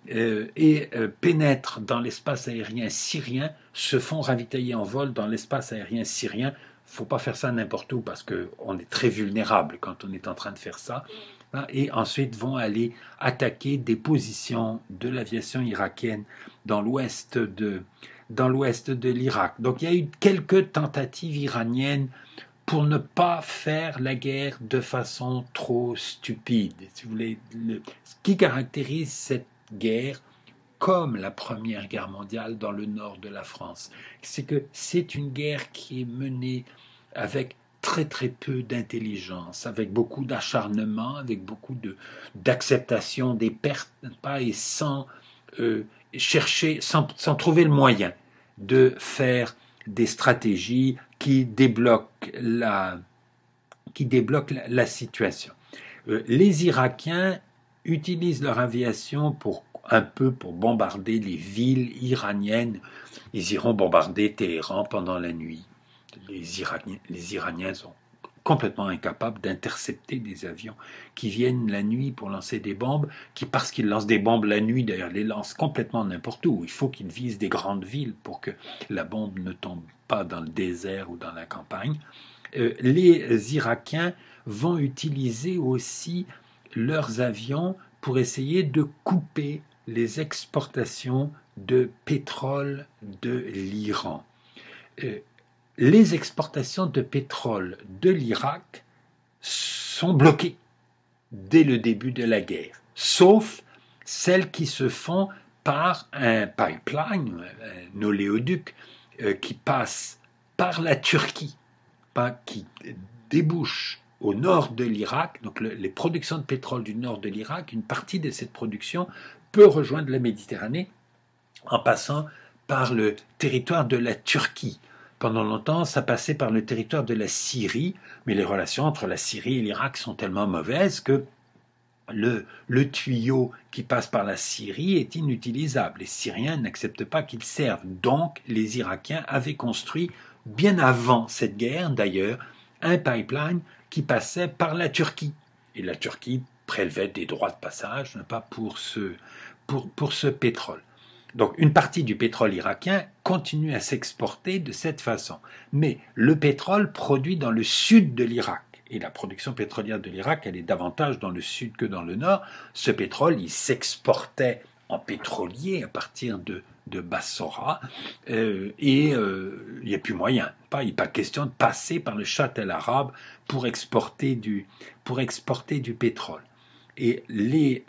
et pénètrent dans l'espace aérien syrien, se font ravitailler en vol dans l'espace aérien syrien. Il ne faut pas faire ça n'importe où parce qu'on est très vulnérable quand on est en train de faire ça. Et ensuite vont aller attaquer des positions de l'aviation irakienne dans l'ouest de l'Irak. Donc il y a eu quelques tentatives iraniennes pour ne pas faire la guerre de façon trop stupide. Si vous voulez, ce qui caractérise cette guerre, comme la Première Guerre mondiale dans le nord de la France, c'est que c'est une guerre qui est menée avec très très peu d'intelligence, avec beaucoup d'acharnement, avec beaucoup d'acceptation des pertes, pas, et sans chercher, sans trouver le moyen de faire des stratégies qui débloquent la situation. Les Irakiens utilisent leur aviation un peu pour bombarder les villes iraniennes. Ils iront bombarder Téhéran pendant la nuit. Les Iraniens sont complètement incapables d'intercepter des avions qui viennent la nuit pour lancer des bombes, qui, parce qu'ils lancent des bombes la nuit, d'ailleurs, les lancent complètement n'importe où. Il faut qu'ils visent des grandes villes pour que la bombe ne tombe pas dans le désert ou dans la campagne. Les Irakiens vont utiliser aussi leurs avions pour essayer de couper les exportations de pétrole de l'Iran. Les exportations de pétrole de l'Irak sont bloquées dès le début de la guerre, sauf celles qui se font par un pipeline, un oléoduc, qui passe par la Turquie, qui débouche au nord de l'Irak. Donc les productions de pétrole du nord de l'Irak, une partie de cette production peut rejoindre la Méditerranée en passant par le territoire de la Turquie. Pendant longtemps, ça passait par le territoire de la Syrie, mais les relations entre la Syrie et l'Irak sont tellement mauvaises que le tuyau qui passe par la Syrie est inutilisable. Les Syriens n'acceptent pas qu'il serve. Donc, les Irakiens avaient construit, bien avant cette guerre d'ailleurs, un pipeline qui passait par la Turquie. Et la Turquie prélevait des droits de passage, pas pour ce pétrole. Donc une partie du pétrole irakien continue à s'exporter de cette façon. Mais le pétrole produit dans le sud de l'Irak, et la production pétrolière de l'Irak, elle est davantage dans le sud que dans le nord, ce pétrole, il s'exportait en pétrolier à partir de Bassora, il n'y a plus moyen. Il n'est pas question de passer par le Chat el-Arabe pour exporter du pétrole. Et les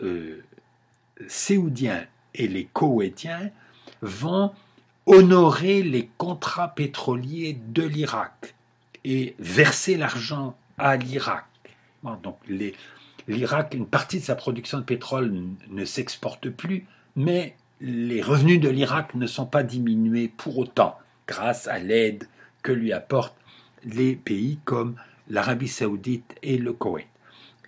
Séoudiens et les Koweïtiens vont honorer les contrats pétroliers de l'Irak et verser l'argent à l'Irak. Bon, donc l'Irak, une partie de sa production de pétrole ne s'exporte plus, mais les revenus de l'Irak ne sont pas diminués pour autant grâce à l'aide que lui apportent les pays comme l'Arabie saoudite et le Koweït.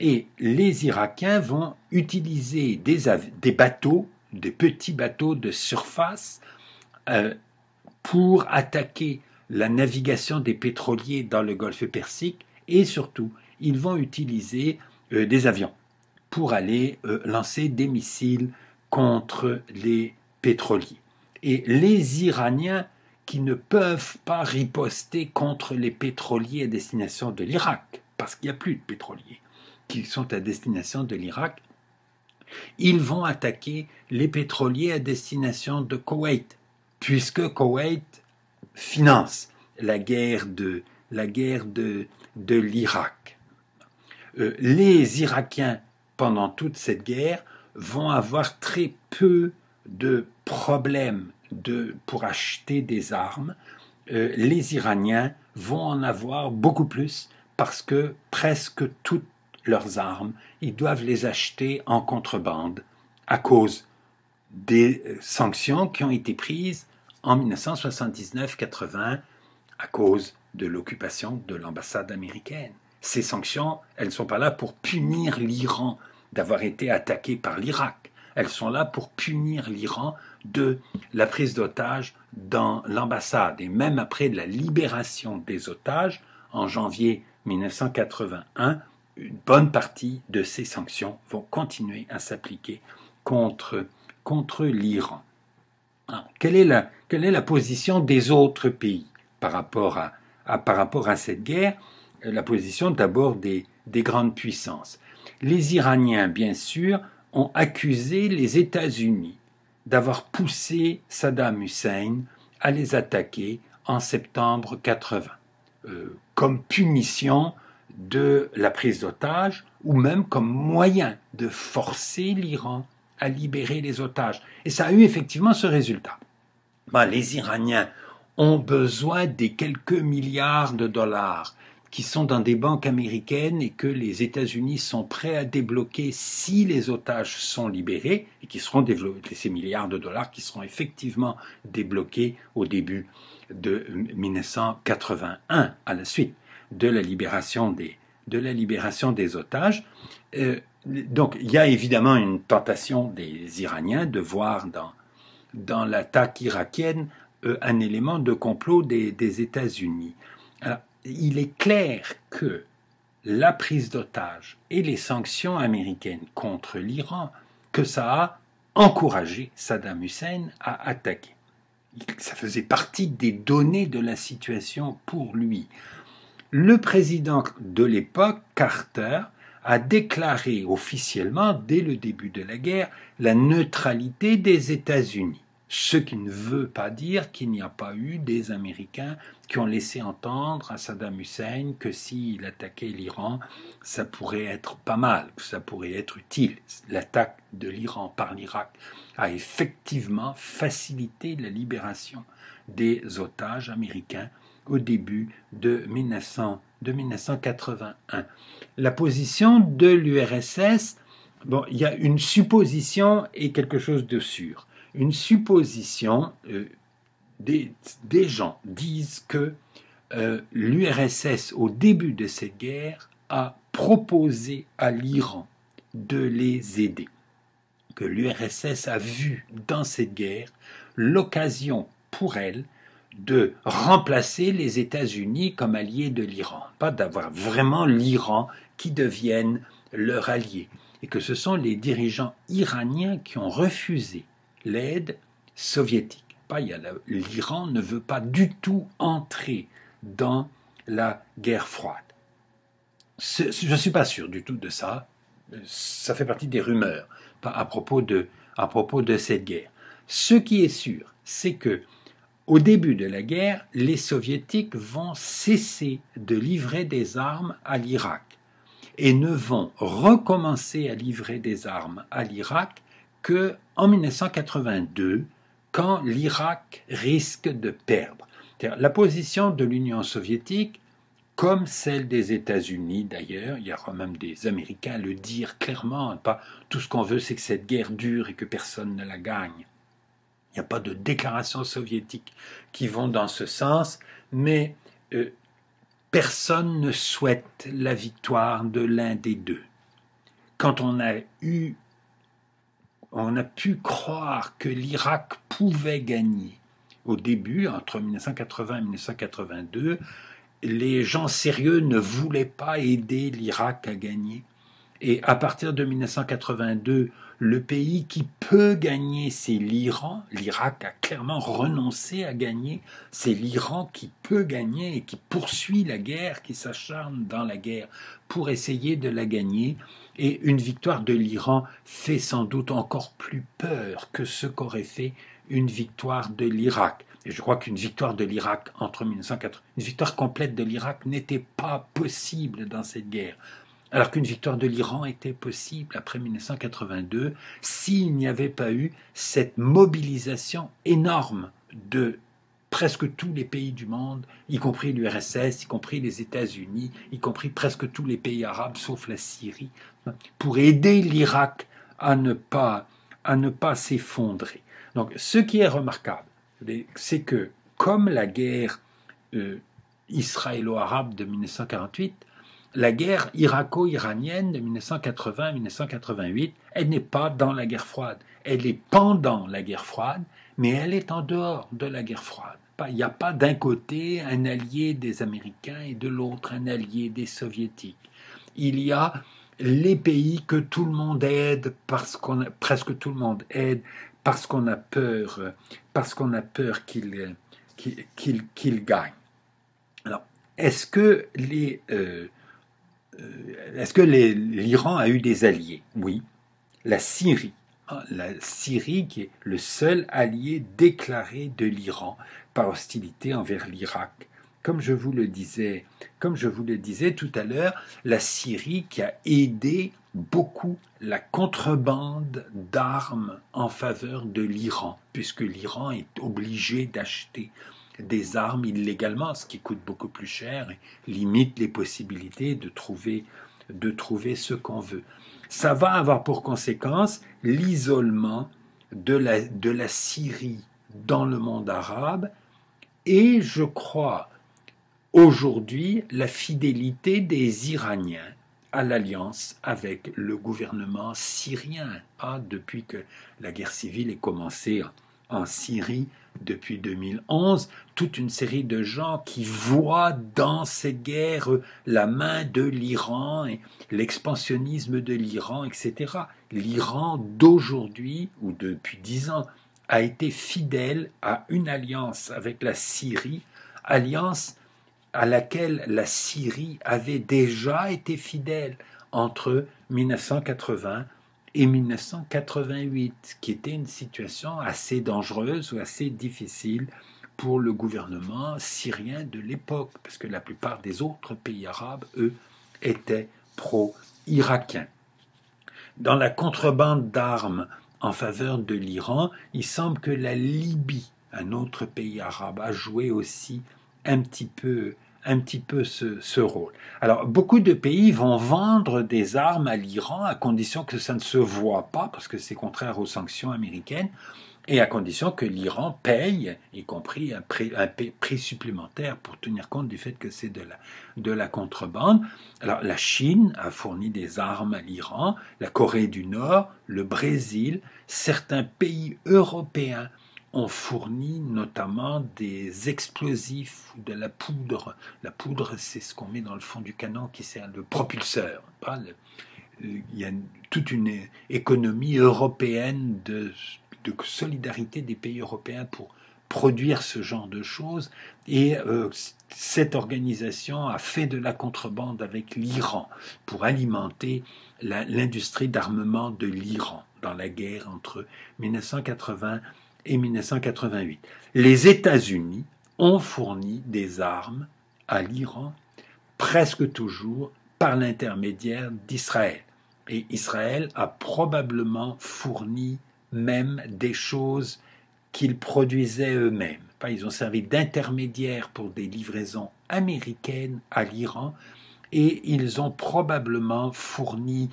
Et les Irakiens vont utiliser des bateaux, des petits bateaux de surface pour attaquer la navigation des pétroliers dans le golfe Persique, et surtout, ils vont utiliser des avions pour aller lancer des missiles contre les pétroliers. Et les Iraniens, qui ne peuvent pas riposter contre les pétroliers à destination de l'Irak, parce qu'il n'y a plus de pétroliers qui sont à destination de l'Irak, ils vont attaquer les pétroliers à destination de Koweït, puisque Koweït finance la guerre de l'Irak. Les Irakiens, pendant toute cette guerre, vont avoir très peu de problèmes pour acheter des armes. Les Iraniens vont en avoir beaucoup plus parce que presque toutes leurs armes, ils doivent les acheter en contrebande à cause des sanctions qui ont été prises en 1979-80 à cause de l'occupation de l'ambassade américaine. Ces sanctions, elles ne sont pas là pour punir l'Iran d'avoir été attaqué par l'Irak. Elles sont là pour punir l'Iran de la prise d'otages dans l'ambassade. Et même après la libération des otages, en janvier 1981, une bonne partie de ces sanctions vont continuer à s'appliquer contre l'Iran. Quelle est la position des autres pays par rapport à cette guerre? La position d'abord des grandes puissances. Les Iraniens, bien sûr, ont accusé les États-Unis d'avoir poussé Saddam Hussein à les attaquer en septembre 80, comme punition de la prise d'otages ou même comme moyen de forcer l'Iran à libérer les otages. Et ça a eu effectivement ce résultat. Les Iraniens ont besoin des quelques milliards de dollars qui sont dans des banques américaines et que les États-Unis sont prêts à débloquer si les otages sont libérés et qui seront développés, ces milliards de dollars qui seront effectivement débloqués au début de 1981 à la suite de la libération des otages. Donc il y a évidemment une tentation des Iraniens de voir dans l'attaque irakienne un élément de complot des États-Unis. Alors, il est clair que la prise d'otages et les sanctions américaines contre l'Iran, que ça a encouragé Saddam Hussein à attaquer. Ça faisait partie des données de la situation pour lui. Le président de l'époque, Carter, a déclaré officiellement, dès le début de la guerre, la neutralité des États-Unis. Ce qui ne veut pas dire qu'il n'y a pas eu des Américains qui ont laissé entendre à Saddam Hussein que s'il attaquait l'Iran, ça pourrait être pas mal, ça pourrait être utile. L'attaque de l'Iran par l'Irak a effectivement facilité la libération des otages américains au début de 1981. La position de l'URSS, bon, il y a une supposition et quelque chose de sûr. Une supposition, des gens disent que l'URSS, au début de cette guerre, a proposé à l'Iran de les aider. Que l'URSS a vu dans cette guerre l'occasion pour elle de remplacer les États-Unis comme alliés de l'Iran. Pas d'avoir vraiment l'Iran qui devienne leur allié. Et que ce sont les dirigeants iraniens qui ont refusé l'aide soviétique. L'Iran ne veut pas du tout entrer dans la guerre froide. Je ne suis pas sûr du tout de ça. Ça fait partie des rumeurs à propos de cette guerre. Ce qui est sûr, c'est que au début de la guerre, les soviétiques vont cesser de livrer des armes à l'Irak et ne vont recommencer à livrer des armes à l'Irak qu'en 1982, quand l'Irak risque de perdre. La position de l'Union soviétique, comme celle des États-Unis d'ailleurs, il y aura même des Américains à le dire clairement, pas tout ce qu'on veut c'est que cette guerre dure et que personne ne la gagne. Il n'y a pas de déclarations soviétiques qui vont dans ce sens, mais personne ne souhaite la victoire de l'un des deux. Quand on a pu croire que l'Irak pouvait gagner au début, entre 1980 et 1982, les gens sérieux ne voulaient pas aider l'Irak à gagner. Et à partir de 1982, le pays qui peut gagner, c'est l'Iran. L'Irak a clairement renoncé à gagner. C'est l'Iran qui peut gagner et qui poursuit la guerre, qui s'acharne dans la guerre pour essayer de la gagner. Et une victoire de l'Iran fait sans doute encore plus peur que ce qu'aurait fait une victoire de l'Irak. Et je crois qu'une victoire de l'Irak entre 1980, une victoire complète de l'Irak n'était pas possible dans cette guerre. Alors qu'une victoire de l'Iran était possible après 1982 s'il n'y avait pas eu cette mobilisation énorme de presque tous les pays du monde, y compris l'URSS, y compris les États-Unis, y compris presque tous les pays arabes sauf la Syrie, pour aider l'Irak à ne pas s'effondrer. Donc ce qui est remarquable, c'est que comme la guerre israélo-arabe de 1948, la guerre irako-iranienne de 1980-1988, elle n'est pas dans la guerre froide. Elle est pendant la guerre froide, mais elle est en dehors de la guerre froide. Il n'y a pas d'un côté un allié des Américains et de l'autre un allié des Soviétiques. Il y a les pays que tout le monde aide, presque tout le monde aide, parce qu'on a peur qu'ils gagnent. Alors, est-ce que l'Iran a eu des alliés? Oui. La Syrie qui est le seul allié déclaré de l'Iran par hostilité envers l'Irak. Comme je vous le disais tout à l'heure, la Syrie qui a aidé beaucoup la contrebande d'armes en faveur de l'Iran, puisque l'Iran est obligé d'acheter des armes illégalement, ce qui coûte beaucoup plus cher et limite les possibilités de trouver ce qu'on veut. Ça va avoir pour conséquence l'isolement de la Syrie dans le monde arabe et, je crois, aujourd'hui, la fidélité des Iraniens à l'alliance avec le gouvernement syrien, depuis que la guerre civile est commencée en Syrie depuis 2011, toute une série de gens qui voient dans ces guerres la main de l'Iran et l'expansionnisme de l'Iran, etc. L'Iran d'aujourd'hui, ou depuis 10 ans, a été fidèle à une alliance avec la Syrie, alliance à laquelle la Syrie avait déjà été fidèle entre 1980 et 1988, qui était une situation assez dangereuse ou assez difficile pour le gouvernement syrien de l'époque, parce que la plupart des autres pays arabes, eux, étaient pro-irakiens. Dans la contrebande d'armes en faveur de l'Iran, il semble que la Libye, un autre pays arabe, a joué aussi un petit peu ce rôle. Alors, beaucoup de pays vont vendre des armes à l'Iran à condition que ça ne se voit pas, parce que c'est contraire aux sanctions américaines, et à condition que l'Iran paye, y compris un prix supplémentaire pour tenir compte du fait que c'est de la contrebande. Alors, la Chine a fourni des armes à l'Iran, la Corée du Nord, le Brésil, certains pays européens ont fourni notamment des explosifs ou de la poudre. La poudre, c'est ce qu'on met dans le fond du canon qui sert de propulseur. Il y a toute une économie européenne de solidarité des pays européens pour produire ce genre de choses. Et cette organisation a fait de la contrebande avec l'Iran pour alimenter l'industrie d'armement de l'Iran dans la guerre entre 1980 et 1988. Les États-Unis ont fourni des armes à l'Iran presque toujours par l'intermédiaire d'Israël. Et Israël a probablement fourni même des choses qu'ils produisaient eux-mêmes. Ils ont servi d'intermédiaire pour des livraisons américaines à l'Iran et ils ont probablement fourni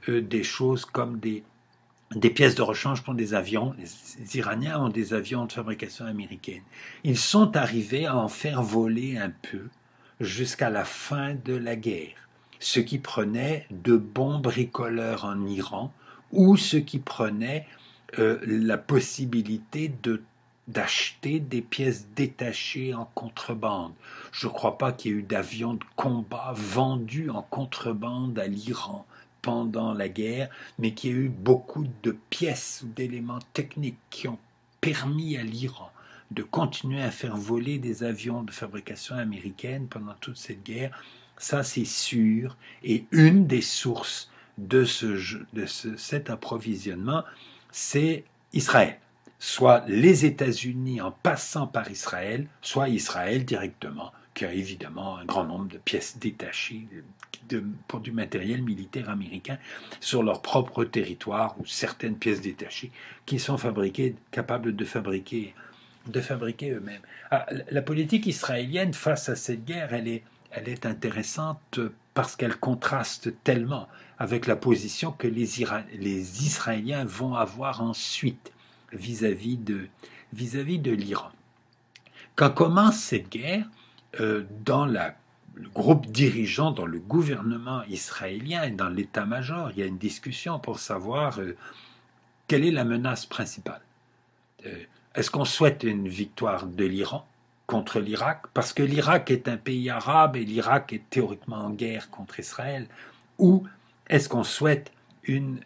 des choses comme des pièces de rechange pour des avions. Les Iraniens ont des avions de fabrication américaine. Ils sont arrivés à en faire voler un peu jusqu'à la fin de la guerre, ce qui prenait de bons bricoleurs en Iran ou ce qui prenait la possibilité d'acheter des pièces détachées en contrebande. Je ne crois pas qu'il y ait eu d'avions de combat vendus en contrebande à l'Iran pendant la guerre, mais qu'il y a eu beaucoup de pièces ou d'éléments techniques qui ont permis à l'Iran de continuer à faire voler des avions de fabrication américaine pendant toute cette guerre. Ça, c'est sûr. Et une des sources de cet approvisionnement, c'est Israël. Soit les États-Unis en passant par Israël, soit Israël directement, qui a évidemment un grand nombre de pièces détachées pour du matériel militaire américain sur leur propre territoire, ou certaines pièces détachées qui sont capables de fabriquer eux-mêmes. La politique israélienne face à cette guerre, elle est intéressante parce qu'elle contraste tellement avec la position que les Israéliens vont avoir ensuite vis-à-vis de l'Iran. Quand commence cette guerre, dans le groupe dirigeant, dans le gouvernement israélien et dans l'état-major, il y a une discussion pour savoir quelle est la menace principale. Est-ce qu'on souhaite une victoire de l'Iran contre l'Irak, parce que l'Irak est un pays arabe et l'Irak est théoriquement en guerre contre Israël, ou est-ce qu'on souhaite une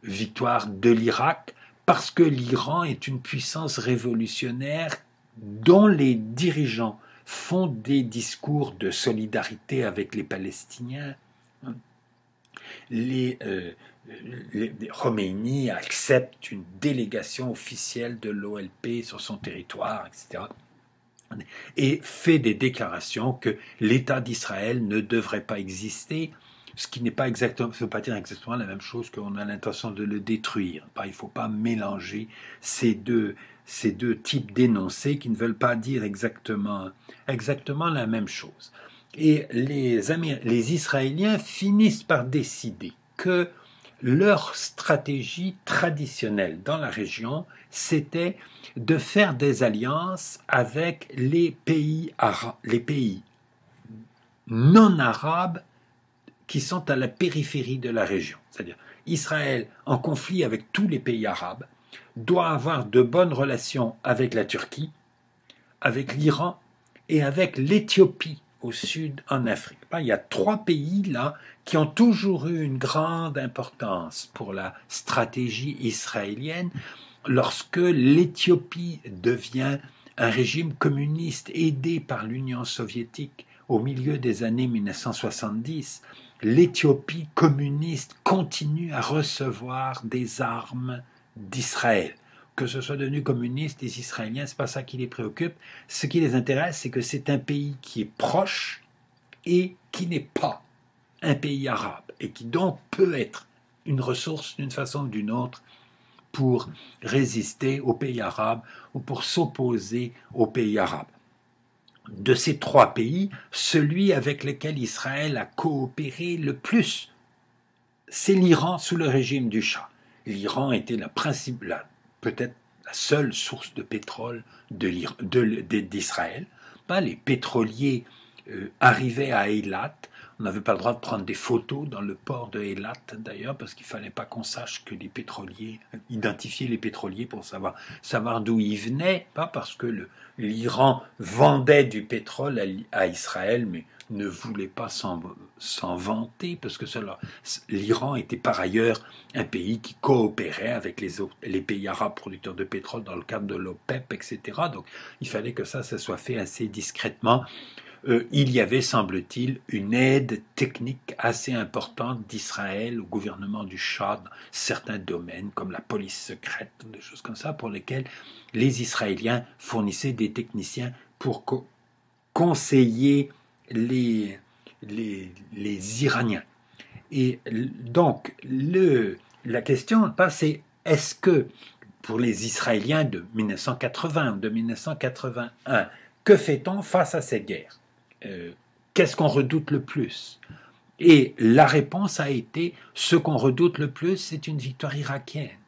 victoire de l'Irak parce que l'Iran est une puissance révolutionnaire dont les dirigeants font des discours de solidarité avec les Palestiniens. Khomeini accepte une délégation officielle de l'OLP sur son territoire, etc., et fait des déclarations que l'État d'Israël ne devrait pas exister, ce qui n'est pas exactement, ça ne veut pas dire exactement la même chose qu'on a l'intention de le détruire. Il ne faut pas mélanger ces deux ces deux types d'énoncés qui ne veulent pas dire exactement la même chose. Et les Israéliens finissent par décider que leur stratégie traditionnelle dans la région, c'était de faire des alliances avec les pays non arabes qui sont à la périphérie de la région. C'est-à-dire, Israël, en conflit avec tous les pays arabes, doit avoir de bonnes relations avec la Turquie, avec l'Iran et avec l'Éthiopie au sud en Afrique. Il y a 3 pays là qui ont toujours eu une grande importance pour la stratégie israélienne. Lorsque l'Éthiopie devient un régime communiste aidé par l'Union soviétique au milieu des années 1970, l'Éthiopie communiste continue à recevoir des armes d'Israël. Que ce soit devenu communiste, les Israéliens, c'est pas ça qui les préoccupe. Ce qui les intéresse, c'est que c'est un pays qui est proche et qui n'est pas un pays arabe et qui donc peut être une ressource d'une façon ou d'une autre pour résister aux pays arabes ou pour s'opposer aux pays arabes. De ces 3 pays, celui avec lequel Israël a coopéré le plus, c'est l'Iran sous le régime du Shah. L'Iran était peut-être la seule source de pétrole d'Israël. Les pétroliers arrivaient à Eilat. On n'avait pas le droit de prendre des photos dans le port de Eilat, d'ailleurs, parce qu'il ne fallait pas qu'on sache que les pétroliers, identifier les pétroliers pour savoir d'où ils venaient, pas parce que l'Iran vendait du pétrole à Israël, mais ne voulait pas s'en vanter, parce que l'Iran était par ailleurs un pays qui coopérait avec les pays arabes producteurs de pétrole dans le cadre de l'OPEP, etc. Donc il fallait que ça soit fait assez discrètement. Il y avait, semble-t-il, une aide technique assez importante d'Israël au gouvernement du Shah dans certains domaines, comme la police secrète, des choses comme ça, pour lesquelles les Israéliens fournissaient des techniciens pour conseiller les Iraniens. Et donc, la question, c'est est-ce que, pour les Israéliens de 1980 ou de 1981, que fait-on face à cette guerre ? Qu'est-ce qu'on redoute le plus? Et la réponse a été, ce qu'on redoute le plus, c'est une victoire irakienne.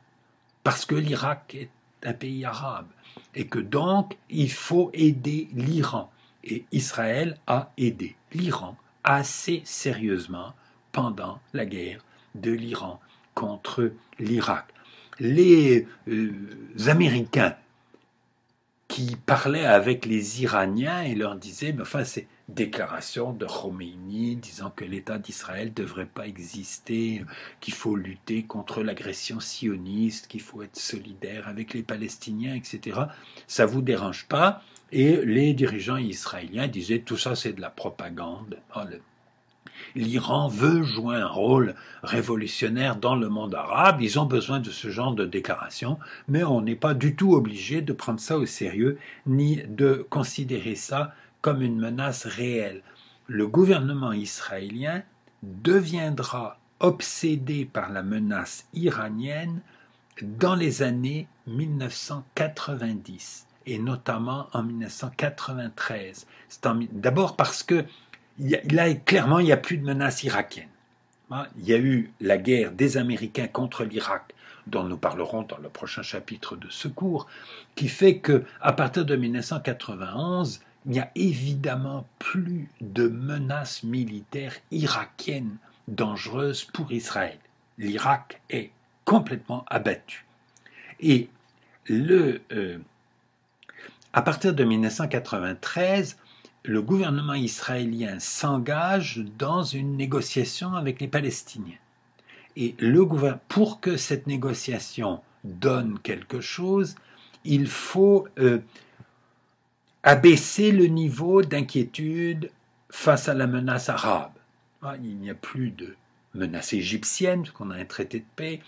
Parce que l'Irak est un pays arabe. Et que donc, il faut aider l'Iran. Et Israël a aidé l'Iran assez sérieusement pendant la guerre de l'Iran contre l'Irak. Les Américains qui parlaient avec les Iraniens et leur disaient, ces déclarations de Khomeini disant que l'État d'Israël ne devrait pas exister, qu'il faut lutter contre l'agression sioniste, qu'il faut être solidaire avec les Palestiniens, etc. Ça ne vous dérange pas? Et les dirigeants israéliens disaient, tout ça c'est de la propagande. L'Iran veut jouer un rôle révolutionnaire dans le monde arabe, ils ont besoin de ce genre de déclaration, mais on n'est pas du tout obligé de prendre ça au sérieux, ni de considérer ça comme une menace réelle. Le gouvernement israélien deviendra obsédé par la menace iranienne dans les années 1990, et notamment en 1993. D'abord parce que là, clairement, il n'y a plus de menace irakienne. Il y a eu la guerre des Américains contre l'Irak, dont nous parlerons dans le prochain chapitre de ce cours, qui fait qu'à partir de 1991, il n'y a évidemment plus de menaces militaires irakiennes dangereuses pour Israël. L'Irak est complètement abattu. Et à partir de 1993, le gouvernement israélien s'engage dans une négociation avec les Palestiniens. Et pour que cette négociation donne quelque chose, il faut abaisser le niveau d'inquiétude face à la menace arabe. Il n'y a plus de menace égyptienne, parce qu'on a un traité de paix.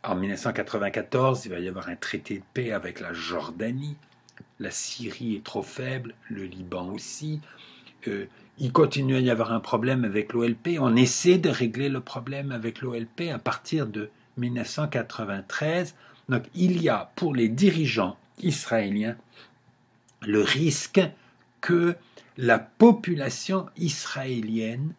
En 1994, il va y avoir un traité de paix avec la Jordanie. La Syrie est trop faible, le Liban aussi. Il continue à y avoir un problème avec l'OLP. On essaie de régler le problème avec l'OLP à partir de 1993. Donc il y a pour les dirigeants israélien le risque que la population israélienne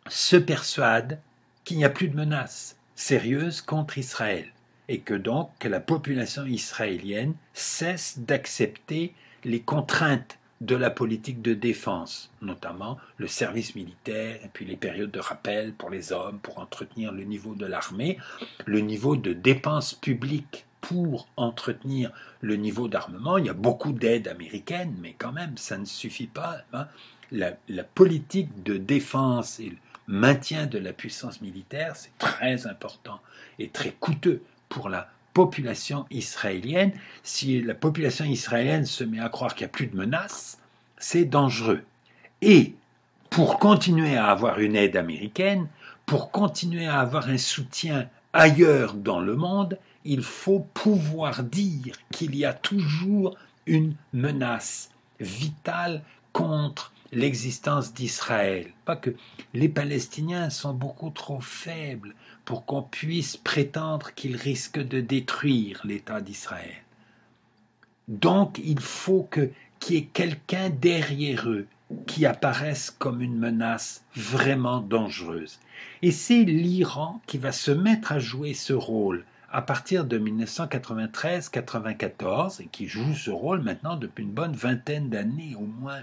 se persuade qu'il n'y a plus de menace sérieuse contre Israël et que donc que la population israélienne cesse d'accepter les contraintes de la politique de défense, notamment le service militaire et puis les périodes de rappel pour les hommes, pour entretenir le niveau de l'armée, le niveau de dépenses publiques pour entretenir le niveau d'armement. Il y a beaucoup d'aides américaines, mais quand même, ça ne suffit pas. Hein. La politique de défense et le maintien de la puissance militaire, c'est très important et très coûteux pour la population israélienne. Si la population israélienne se met à croire qu'il n'y a plus de menaces, c'est dangereux. Et pour continuer à avoir une aide américaine, pour continuer à avoir un soutien ailleurs dans le monde, il faut pouvoir dire qu'il y a toujours une menace vitale contre l'existence d'Israël. Pas que les Palestiniens sont beaucoup trop faibles pour qu'on puisse prétendre qu'ils risquent de détruire l'État d'Israël. Donc il faut qu'il y ait quelqu'un derrière eux qui apparaisse comme une menace vraiment dangereuse. Et c'est l'Iran qui va se mettre à jouer ce rôle à partir de 1993-94 et qui joue ce rôle maintenant depuis une bonne vingtaine d'années au moins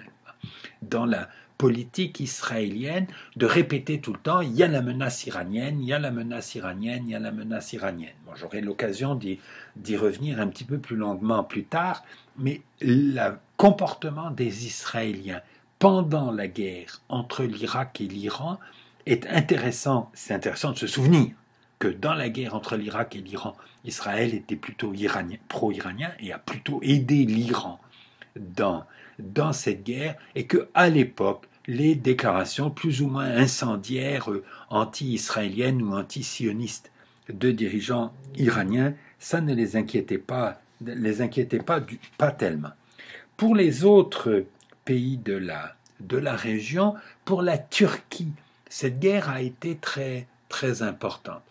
dans la politique israélienne, de répéter tout le temps, il y a la menace iranienne, il y a la menace iranienne, il y a la menace iranienne. Bon, j'aurai l'occasion d'y revenir un petit peu plus longuement plus tard, mais le comportement des Israéliens pendant la guerre entre l'Irak et l'Iran est intéressant. C'est intéressant de se souvenir que dans la guerre entre l'Irak et l'Iran, Israël était plutôt pro-iranien et a plutôt aidé l'Iran dans cette guerre, et qu'à l'époque, les déclarations plus ou moins incendiaires, anti-israéliennes ou anti-sionistes de dirigeants iraniens, ça ne les inquiétait pas, pas tellement. Pour les autres pays de la région, pour la Turquie, cette guerre a été très, très importante.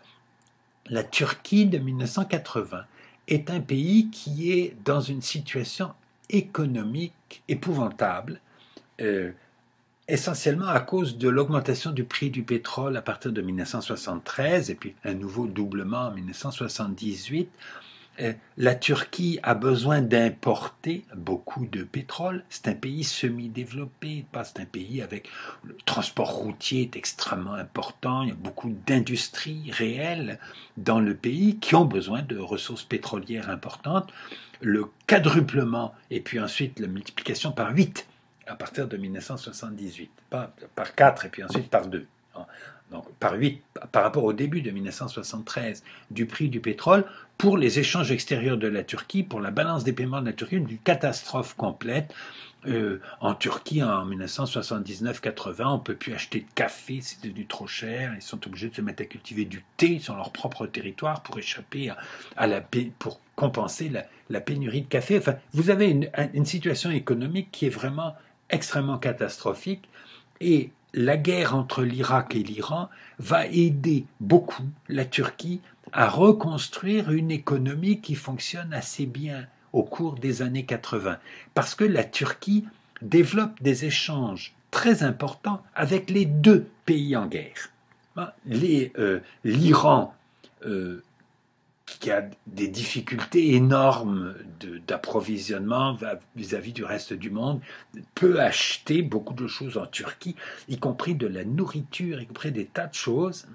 La Turquie de 1980 est un pays qui est dans une situation économique épouvantable, essentiellement à cause de l'augmentation du prix du pétrole à partir de 1973 et puis un nouveau doublement en 1978. La Turquie a besoin d'importer beaucoup de pétrole. C'est un pays semi-développé, c'est un pays avec le transport routier est extrêmement important. Il y a beaucoup d'industries réelles dans le pays qui ont besoin de ressources pétrolières importantes. Le quadruplement et puis ensuite la multiplication par 8 à partir de 1978, pas par 4 et puis ensuite par 2. Donc par 8 par rapport au début de 1973 du prix du pétrole, pour les échanges extérieurs de la Turquie, pour la balance des paiements de la Turquie, une catastrophe complète. En Turquie, en 1979-80, on ne peut plus acheter de café, c'est devenu trop cher. Ils sont obligés de se mettre à cultiver du thé sur leur propre territoire pour échapper pour compenser la pénurie de café. Enfin, vous avez une situation économique qui est vraiment extrêmement catastrophique, et la guerre entre l'Irak et l'Iran va aider beaucoup la Turquie à reconstruire une économie qui fonctionne assez bien au cours des années 80, parce que la Turquie développe des échanges très importants avec les deux pays en guerre. L'Iran, qui a des difficultés énormes d'approvisionnement vis-à-vis du reste du monde, peut acheter beaucoup de choses en Turquie, y compris de la nourriture, y compris des tas de choses,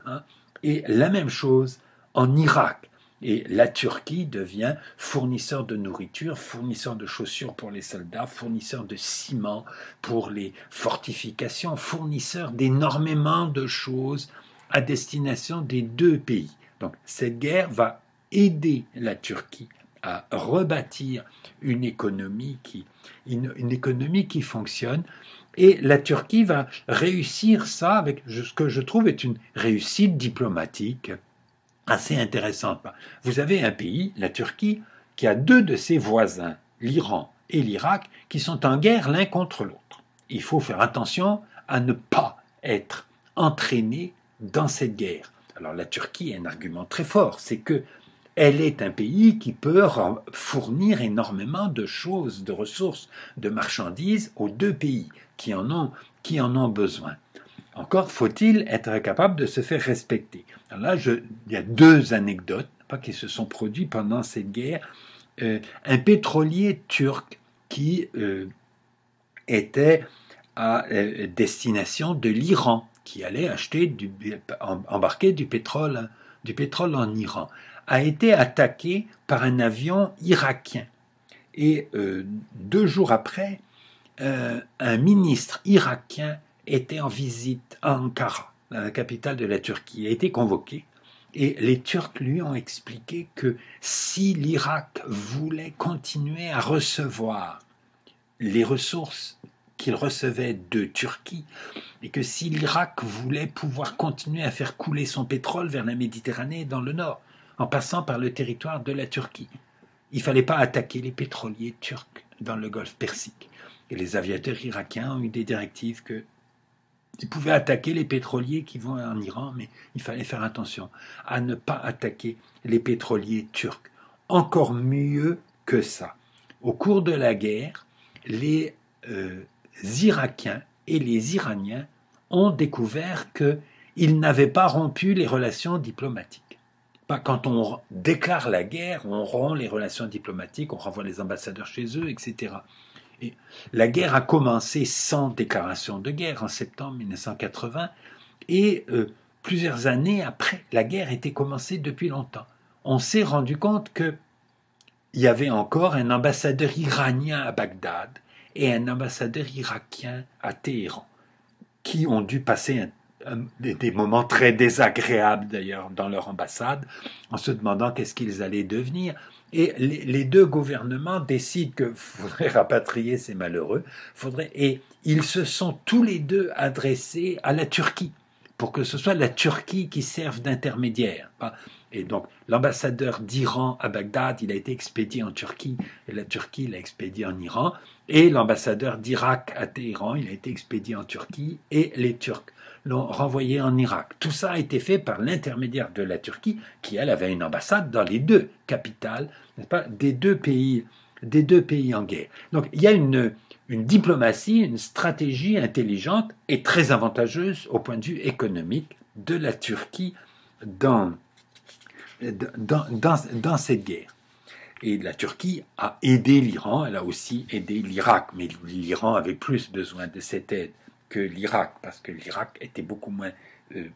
et la même chose en Irak. Et la Turquie devient fournisseur de nourriture, fournisseur de chaussures pour les soldats, fournisseur de ciment pour les fortifications, fournisseur d'énormément de choses à destination des deux pays. Donc cette guerre va aider la Turquie à rebâtir une économie qui fonctionne, et la Turquie va réussir ça avec ce que je trouve est une réussite diplomatique assez intéressante. Vous avez un pays, la Turquie, qui a deux de ses voisins, l'Iran et l'Irak, qui sont en guerre l'un contre l'autre. Il faut faire attention à ne pas être entraîné dans cette guerre. Alors la Turquie a un argument très fort, c'est que elle est un pays qui peut fournir énormément de choses, de ressources, de marchandises aux deux pays qui en ont besoin. Encore faut-il être capable de se faire respecter. Alors là, il y a deux anecdotes qui se sont produites pendant cette guerre. Un pétrolier turc qui était à destination de l'Iran, qui allait embarquer du pétrole en Iran, a été attaqué par un avion irakien. Et 2 jours après, un ministre irakien était en visite à Ankara, la capitale de la Turquie, a été convoqué. Et les Turcs lui ont expliqué que si l'Irak voulait continuer à recevoir les ressources qu'il recevait de Turquie, et que si l'Irak voulait pouvoir continuer à faire couler son pétrole vers la Méditerranée et dans le nord, en passant par le territoire de la Turquie, il ne fallait pas attaquer les pétroliers turcs dans le golfe Persique. Et les aviateurs irakiens ont eu des directives qu'ils pouvaient attaquer les pétroliers qui vont en Iran, mais il fallait faire attention à ne pas attaquer les pétroliers turcs. Encore mieux que ça. Au cours de la guerre, les Irakiens et les Iraniens ont découvert qu'ils n'avaient pas rompu les relations diplomatiques. Quand on déclare la guerre, on rompt les relations diplomatiques, on renvoie les ambassadeurs chez eux, etc. Et la guerre a commencé sans déclaration de guerre en septembre 1980 et plusieurs années après, la guerre était commencée depuis longtemps. On s'est rendu compte qu'il y avait encore un ambassadeur iranien à Bagdad et un ambassadeur irakien à Téhéran, qui ont dû passer des moments très désagréables d'ailleurs dans leur ambassade, en se demandant qu'est-ce qu'ils allaient devenir. Et les deux gouvernements décident qu'il faudrait rapatrier ces malheureux, et ils se sont tous les deux adressés à la Turquie, pour que ce soit la Turquie qui serve d'intermédiaire. Et donc, l'ambassadeur d'Iran à Bagdad, il a été expédié en Turquie, et la Turquie l'a expédié en Iran, et l'ambassadeur d'Irak à Téhéran, il a été expédié en Turquie, et les Turcs l'ont renvoyé en Irak. Tout ça a été fait par l'intermédiaire de la Turquie, qui, elle, avait une ambassade dans les deux capitales, n'est-ce pas, des deux pays en guerre. Donc, il y a une diplomatie, une stratégie intelligente et très avantageuse au point de vue économique de la Turquie dans cette guerre. Et la Turquie a aidé l'Iran, elle a aussi aidé l'Irak, mais l'Iran avait plus besoin de cette aide que l'Irak, parce que l'Irak était beaucoup moins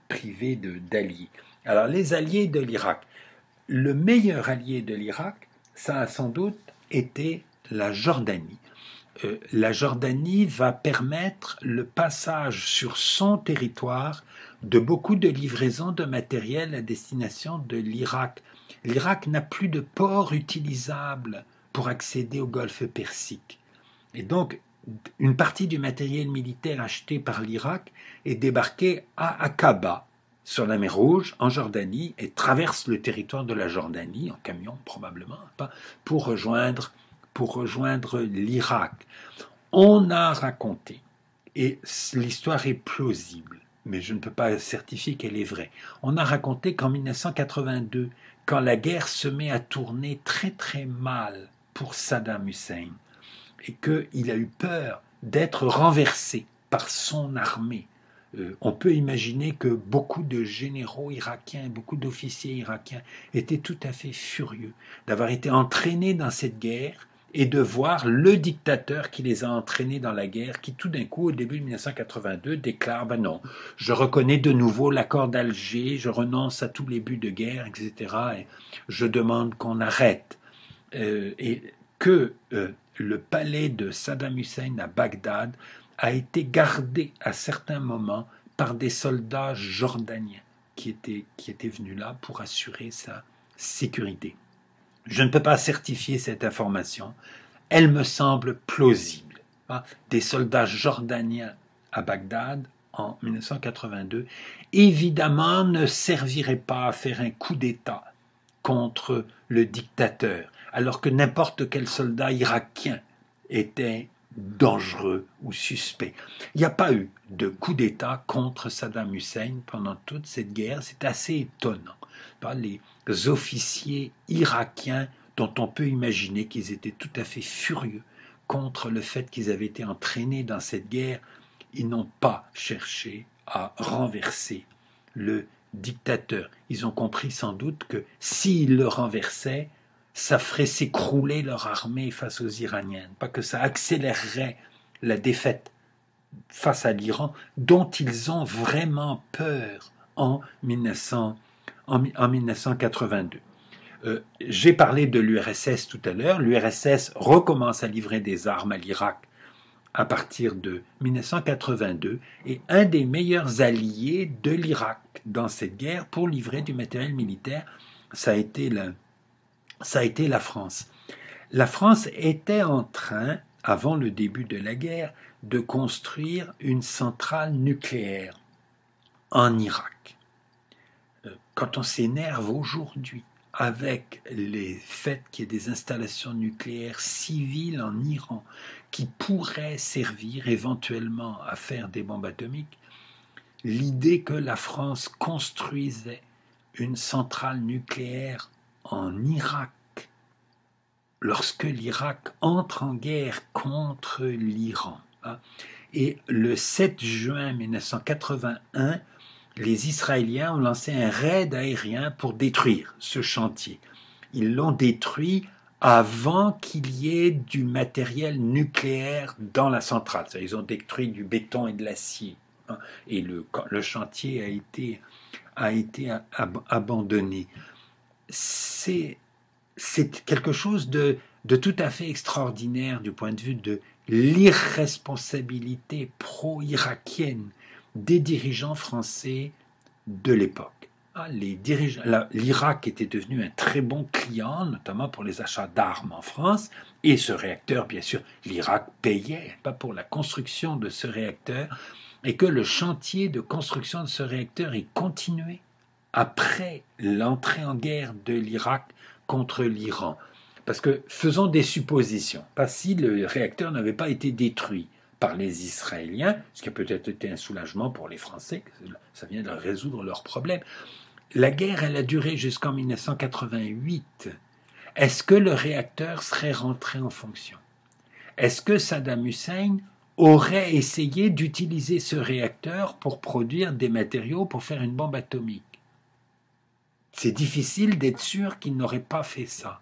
privé d'alliés. Alors les alliés de l'Irak, le meilleur allié de l'Irak, ça a sans doute été la Jordanie. La Jordanie va permettre le passage sur son territoire de beaucoup de livraisons de matériel à destination de l'Irak. L'Irak n'a plus de port utilisable pour accéder au golfe Persique. Et donc, une partie du matériel militaire acheté par l'Irak est débarqué à Aqaba, sur la mer Rouge, en Jordanie, et traverse le territoire de la Jordanie, en camion probablement, pour rejoindre l'Irak. On a raconté, et l'histoire est plausible, mais je ne peux pas certifier qu'elle est vraie, on a raconté qu'en 1982, quand la guerre se met à tourner très très mal pour Saddam Hussein, et qu'il a eu peur d'être renversé par son armée. On peut imaginer que beaucoup de généraux irakiens, beaucoup d'officiers irakiens étaient tout à fait furieux d'avoir été entraînés dans cette guerre et de voir le dictateur qui les a entraînés dans la guerre, qui tout d'un coup, au début de 1982, déclare « Ben non, je reconnais de nouveau l'accord d'Alger, je renonce à tous les buts de guerre, etc. et je demande qu'on arrête. » Et que le palais de Saddam Hussein à Bagdad a été gardé à certains moments par des soldats jordaniens qui étaient venus là pour assurer sa sécurité. Je ne peux pas certifier cette information, elle me semble plausible. Des soldats jordaniens à Bagdad en 1982, évidemment, ne serviraient pas à faire un coup d'État contre le dictateur, alors que n'importe quel soldat irakien était dangereux ou suspect. Il n'y a pas eu de coup d'État contre Saddam Hussein pendant toute cette guerre, c'est assez étonnant. par les officiers irakiens dont on peut imaginer qu'ils étaient tout à fait furieux contre le fait qu'ils avaient été entraînés dans cette guerre. Ils n'ont pas cherché à renverser le dictateur. Ils ont compris sans doute que s'ils le renversaient, ça ferait s'écrouler leur armée face aux Iraniennes, pas que ça accélérerait la défaite face à l'Iran, dont ils ont vraiment peur en 1982. J'ai parlé de l'URSS tout à l'heure. L'URSS recommence à livrer des armes à l'Irak à partir de 1982 et un des meilleurs alliés de l'Irak dans cette guerre pour livrer du matériel militaire, ça a été la France. La France était en train, avant le début de la guerre, de construire une centrale nucléaire en Irak. Quand on s'énerve aujourd'hui avec les faits qu'il y ait des installations nucléaires civiles en Iran qui pourraient servir éventuellement à faire des bombes atomiques, l'idée que la France construisait une centrale nucléaire en Irak lorsque l'Irak entre en guerre contre l'Iran. Et le 7 juin 1981, les Israéliens ont lancé un raid aérien pour détruire ce chantier. Ils l'ont détruit avant qu'il y ait du matériel nucléaire dans la centrale. Ils ont détruit du béton et de l'acier. Et le chantier a été abandonné. C'est quelque chose de tout à fait extraordinaire du point de vue de l'irresponsabilité pro-irakienne des dirigeants français de l'époque. L'Irak était devenu un très bon client, notamment pour les achats d'armes en France, et ce réacteur, bien sûr, l'Irak payait pas pour la construction de ce réacteur, et que le chantier de construction de ce réacteur est continué après l'entrée en guerre de l'Irak contre l'Iran. Parce que faisons des suppositions, pas si le réacteur n'avait pas été détruit par les Israéliens, ce qui a peut-être été un soulagement pour les Français, ça vient de résoudre leurs problèmes. La guerre, elle a duré jusqu'en 1988. Est-ce que le réacteur serait rentré en fonction? Est-ce que Saddam Hussein aurait essayé d'utiliser ce réacteur pour produire des matériaux pour faire une bombe atomique? C'est difficile d'être sûr qu'il n'aurait pas fait ça.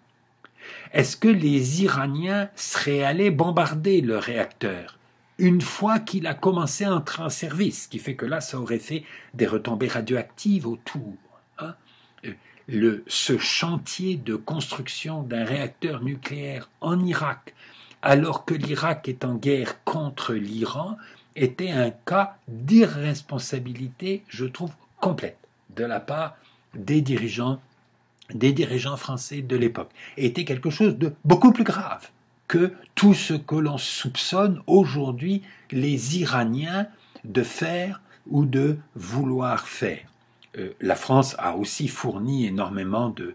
Est-ce que les Iraniens seraient allés bombarder le réacteur une fois qu'il a commencé à entrer en service, ce qui fait que là, ça aurait fait des retombées radioactives autour. Ce chantier de construction d'un réacteur nucléaire en Irak, alors que l'Irak est en guerre contre l'Iran, était un cas d'irresponsabilité, je trouve, complète de la part des dirigeants français de l'époque, et était quelque chose de beaucoup plus grave que tout ce que l'on soupçonne aujourd'hui les Iraniens de faire ou de vouloir faire. La France a aussi fourni énormément de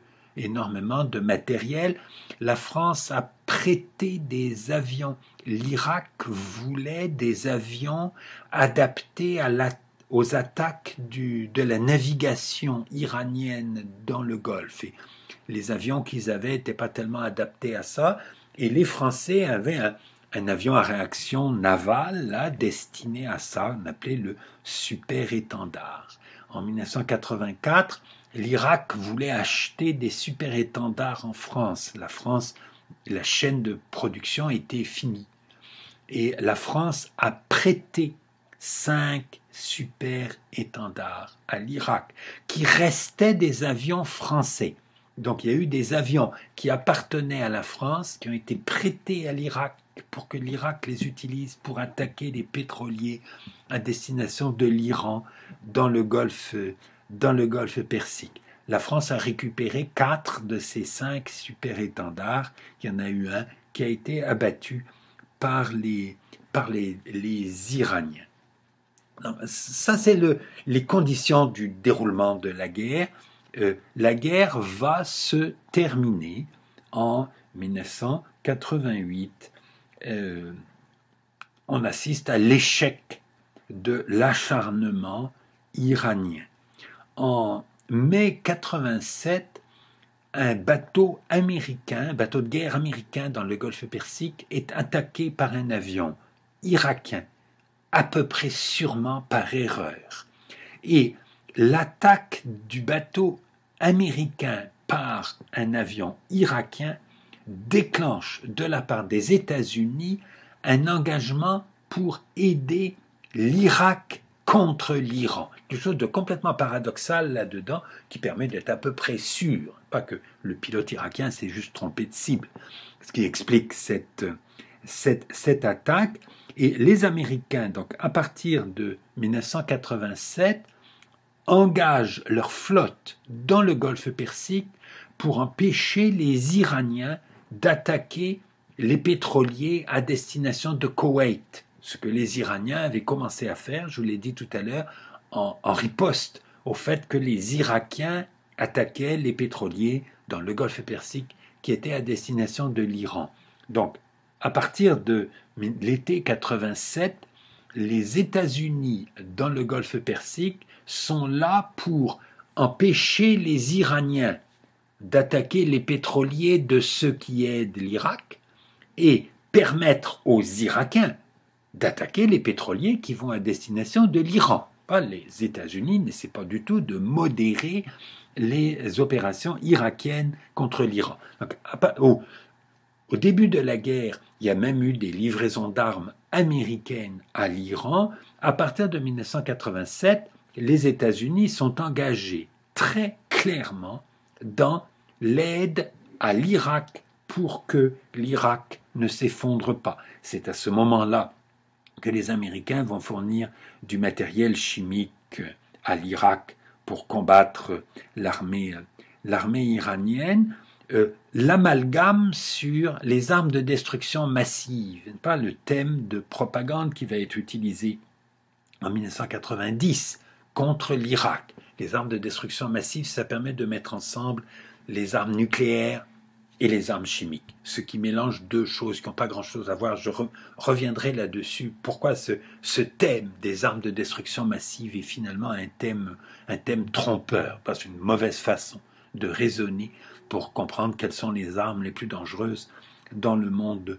matériel. La France a prêté des avions. L'Irak voulait des avions adaptés aux attaques de la navigation iranienne dans le Golfe. Et les avions qu'ils avaient n'étaient pas tellement adaptés à ça. Et les Français avaient un avion à réaction navale là, destiné à ça, on appelait le super-étendard. En 1984, l'Irak voulait acheter des super-étendards en France. La chaîne de production était finie. Et la France a prêté 5 super-étendards à l'Irak, qui restaient des avions français. Donc il y a eu des avions qui appartenaient à la France, qui ont été prêtés à l'Irak pour que l'Irak les utilise pour attaquer des pétroliers à destination de l'Iran dans le Golfe Persique. La France a récupéré 4 de ces 5 super-étendards. Il y en a eu un qui a été abattu par les Iraniens. Donc, ça, c'est les conditions du déroulement de la guerre. La guerre va se terminer en 1988. On assiste à l'échec de l'acharnement iranien. En mai 87, un bateau américain, un bateau de guerre américain dans le golfe Persique est attaqué par un avion irakien, à peu près sûrement par erreur. Et l'attaque du bateau américain par un avion irakien déclenche de la part des États-Unis un engagement pour aider l'Irak contre l'Iran. Quelque chose de complètement paradoxal là-dedans qui permet d'être à peu près sûr, pas que le pilote irakien s'est juste trompé de cible, ce qui explique cette attaque. Et les Américains, donc à partir de 1987, engagent leur flotte dans le golfe Persique pour empêcher les Iraniens d'attaquer les pétroliers à destination de Koweït, ce que les Iraniens avaient commencé à faire, je vous l'ai dit tout à l'heure, en riposte au fait que les Irakiens attaquaient les pétroliers dans le golfe Persique qui étaient à destination de l'Iran. Donc, à partir de l'été 87, les États-Unis dans le golfe Persique sont là pour empêcher les Iraniens d'attaquer les pétroliers de ceux qui aident l'Irak et permettre aux Irakiens d'attaquer les pétroliers qui vont à destination de l'Iran. Les États-Unis n'essaient pas du tout de modérer les opérations irakiennes contre l'Iran. Au début de la guerre, il y a même eu des livraisons d'armes américaines à l'Iran. À partir de 1987, les États-Unis sont engagés très clairement dans l'aide à l'Irak pour que l'Irak ne s'effondre pas. C'est à ce moment-là que les Américains vont fournir du matériel chimique à l'Irak pour combattre l'armée iranienne. L'amalgame sur les armes de destruction massive, pas le thème de propagande qui va être utilisé en 1990 contre l'Irak. Les armes de destruction massive, ça permet de mettre ensemble les armes nucléaires et les armes chimiques, ce qui mélange deux choses qui n'ont pas grand-chose à voir. Je reviendrai là-dessus. Pourquoi ce thème des armes de destruction massive est finalement un thème trompeur, parce une mauvaise façon de raisonner pour comprendre quelles sont les armes les plus dangereuses dans le monde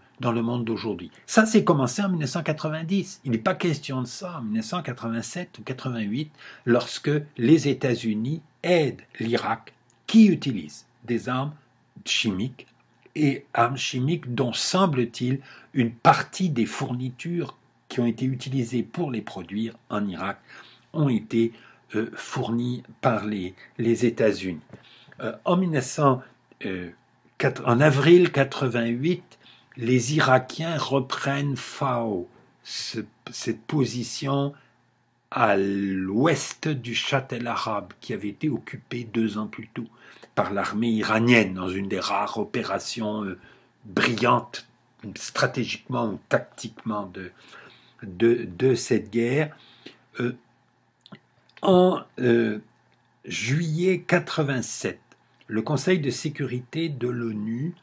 d'aujourd'hui. Ça, c'est commencé en 1990. Il n'est pas question de ça en 1987 ou 88, lorsque les États-Unis aident l'Irak qui utilise des armes chimiques et armes chimiques dont, semble-t-il, une partie des fournitures qui ont été utilisées pour les produire en Irak ont été fournies par les États-Unis. En avril 88, les Irakiens reprennent Fao, cette position à l'ouest du Châtel arabe qui avait été occupée 2 ans plus tôt par l'armée iranienne dans une des rares opérations brillantes stratégiquement ou tactiquement de cette guerre. En juillet 87, le Conseil de sécurité de l'ONU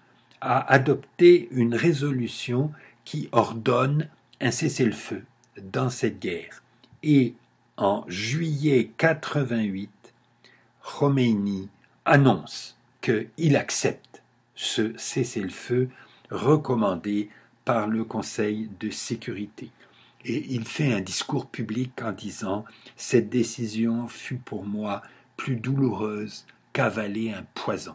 a adopté une résolution qui ordonne un cessez-le-feu dans cette guerre. Et en juillet 88, Khomeini annonce qu'il accepte ce cessez-le-feu recommandé par le Conseil de sécurité. Et il fait un discours public en disant « Cette décision fut pour moi plus douloureuse qu'avaler un poison ».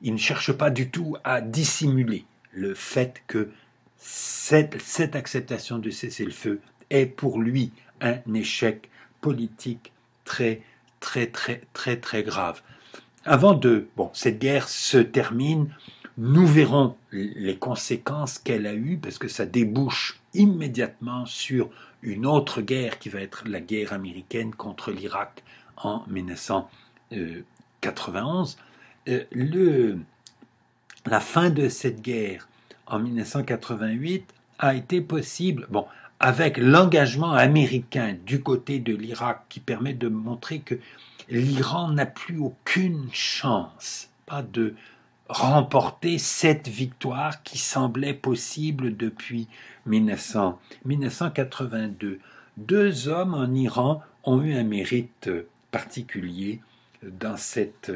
Il ne cherche pas du tout à dissimuler le fait que cette acceptation de cessez-le-feu est pour lui un échec politique très grave. Cette guerre se termine, nous verrons les conséquences qu'elle a eues, parce que ça débouche immédiatement sur une autre guerre qui va être la guerre américaine contre l'Irak en 1991. La fin de cette guerre en 1988 a été possible, avec l'engagement américain du côté de l'Irak qui permet de montrer que l'Iran n'a plus aucune chance de remporter cette victoire qui semblait possible depuis 1982. 2 hommes en Iran ont eu un mérite particulier. dans cette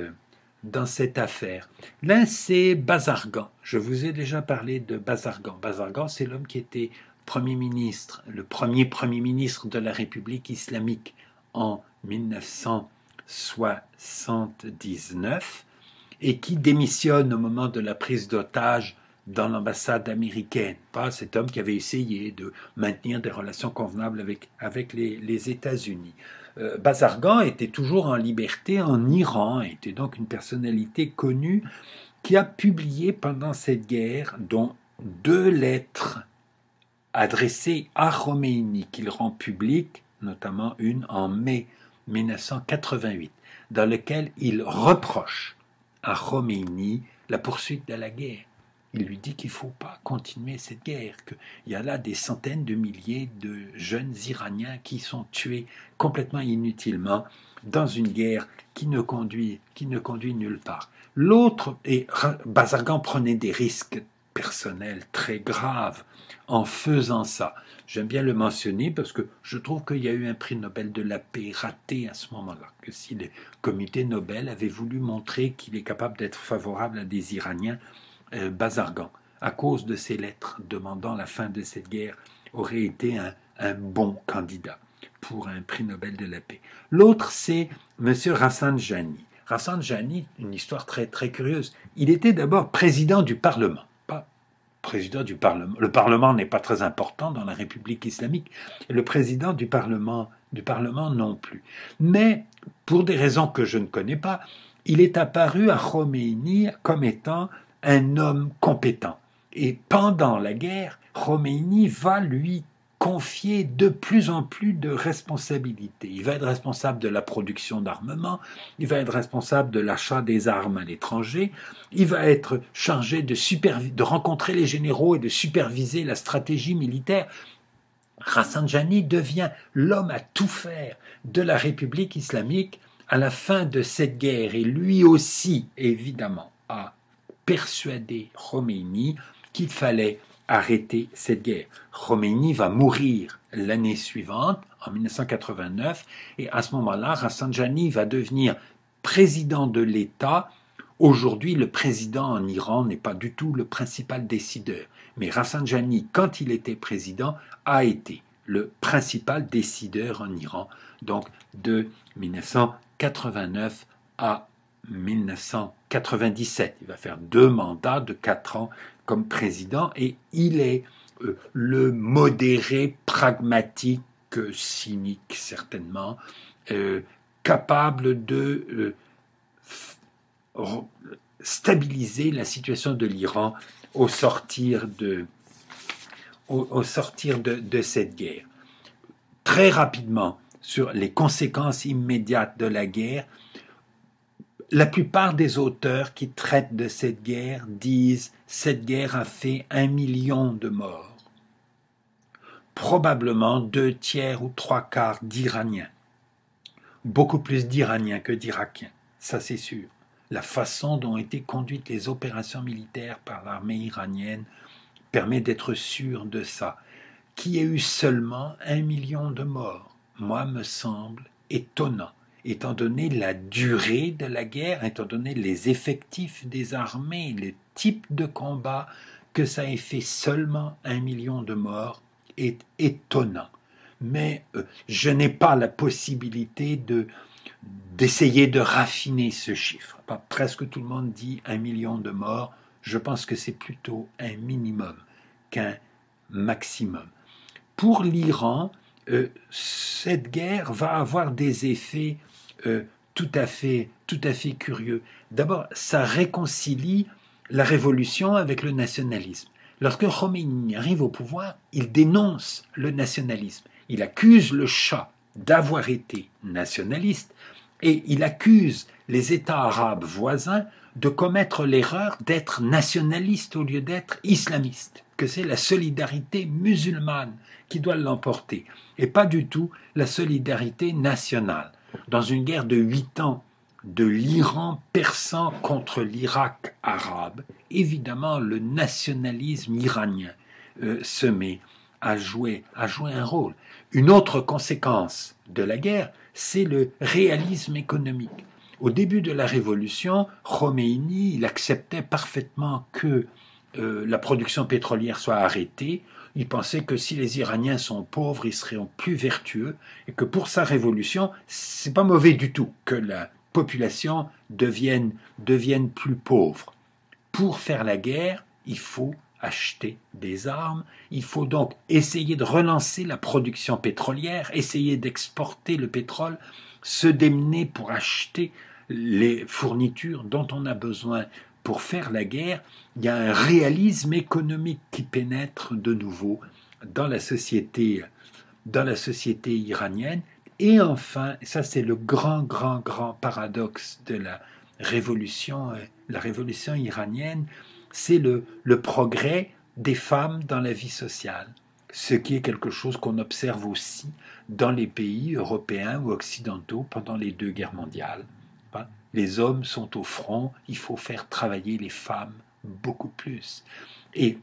affaire. L'un, c'est Bazargan. Je vous ai déjà parlé de Bazargan. Bazargan, c'est l'homme qui était Premier ministre, le premier Premier ministre de la République islamique en 1979 et qui démissionne au moment de la prise d'otage dans l'ambassade américaine. Pas cet homme qui avait essayé de maintenir des relations convenables avec les États-Unis. Bazargan était toujours en liberté en Iran, était donc une personnalité connue qui a publié pendant cette guerre, dont 2 lettres adressées à Khomeini qu'il rend publiques, notamment une en mai 1988, dans laquelle il reproche à Khomeini la poursuite de la guerre. Il lui dit qu'il ne faut pas continuer cette guerre, qu'il y a là des centaines de milliers de jeunes Iraniens qui sont tués complètement inutilement dans une guerre qui ne conduit nulle part. L'autre, et Bazargan prenait des risques personnels très graves en faisant ça. J'aime bien le mentionner parce que je trouve qu'il y a eu un prix Nobel de la paix raté à ce moment-là, que si le comité Nobel avait voulu montrer qu'il est capable d'être favorable à des Iraniens, Bazargan, à cause de ses lettres demandant la fin de cette guerre, aurait été un bon candidat pour un prix Nobel de la paix. L'autre, c'est M. Rafsanjani. Rafsanjani, une histoire très, très curieuse. Il était d'abord président du Parlement. Pas président du Parlement. Le Parlement n'est pas très important dans la République islamique. Et le président du Parlement non plus. Mais, pour des raisons que je ne connais pas, il est apparu à Khomeini comme étant un homme compétent. Et pendant la guerre, Khomeini va lui confier de plus en plus de responsabilités. Il va être responsable de la production d'armement, il va être responsable de l'achat des armes à l'étranger, il va être chargé de rencontrer les généraux et de superviser la stratégie militaire. Rafsanjani devient l'homme à tout faire de la République islamique à la fin de cette guerre, et lui aussi, évidemment, a persuadé Khomeini qu'il fallait arrêter cette guerre. Khomeini va mourir l'année suivante, en 1989, et à ce moment-là, Rafsanjani va devenir président de l'État. Aujourd'hui, le président en Iran n'est pas du tout le principal décideur, mais Rafsanjani, quand il était président, a été le principal décideur en Iran, donc de 1989 à 1997. Il va faire 2 mandats de 4 ans comme président et il est le modéré pragmatique, cynique certainement, capable de stabiliser la situation de l'Iran au sortir de cette guerre. Très rapidement, sur les conséquences immédiates de la guerre, la plupart des auteurs qui traitent de cette guerre disent « cette guerre a fait 1 million de morts ». Probablement 2 tiers ou 3 quarts d'Iraniens. Beaucoup plus d'Iraniens que d'Irakiens, ça c'est sûr. La façon dont ont été conduites les opérations militaires par l'armée iranienne permet d'être sûr de ça. Qu'il y ait eu seulement 1 million de morts, moi me semble étonnant. Étant donné la durée de la guerre, étant donné les effectifs des armées, le type de combat, que ça ait fait seulement 1 million de morts est étonnant. Mais je n'ai pas la possibilité d'essayer de raffiner ce chiffre. Presque tout le monde dit 1 million de morts. Je pense que c'est plutôt un minimum qu'un maximum. Pour l'Iran, cette guerre va avoir des effets tout à fait curieux. D'abord, ça réconcilie la révolution avec le nationalisme. Lorsque Khomeini arrive au pouvoir, il dénonce le nationalisme. Il accuse le Shah d'avoir été nationaliste et il accuse les États arabes voisins de commettre l'erreur d'être nationalistes au lieu d'être islamistes, que c'est la solidarité musulmane qui doit l'emporter et pas du tout la solidarité nationale. Dans une guerre de 8 ans de l'Iran persan contre l'Irak arabe, évidemment le nationalisme iranien se met à jouer un rôle. Une autre conséquence de la guerre, c'est le réalisme économique. au début de la Révolution, Khomeini, il acceptait parfaitement que la production pétrolière soit arrêtée. Il pensait que si les Iraniens sont pauvres, ils seraient plus vertueux, et que pour sa révolution, c'est pas mauvais du tout que la population devienne plus pauvre. Pour faire la guerre, il faut acheter des armes, il faut donc essayer de relancer la production pétrolière, essayer d'exporter le pétrole, se démener pour acheter les fournitures dont on a besoin pour faire la guerre. Il y a un réalisme économique qui pénètre de nouveau dans la société iranienne. Et enfin, ça c'est le grand paradoxe de la révolution iranienne, c'est le progrès des femmes dans la vie sociale, ce qui est quelque chose qu'on observe aussi dans les pays européens ou occidentaux pendant les 2 guerres mondiales. Les hommes sont au front, il faut faire travailler les femmes beaucoup plus. Et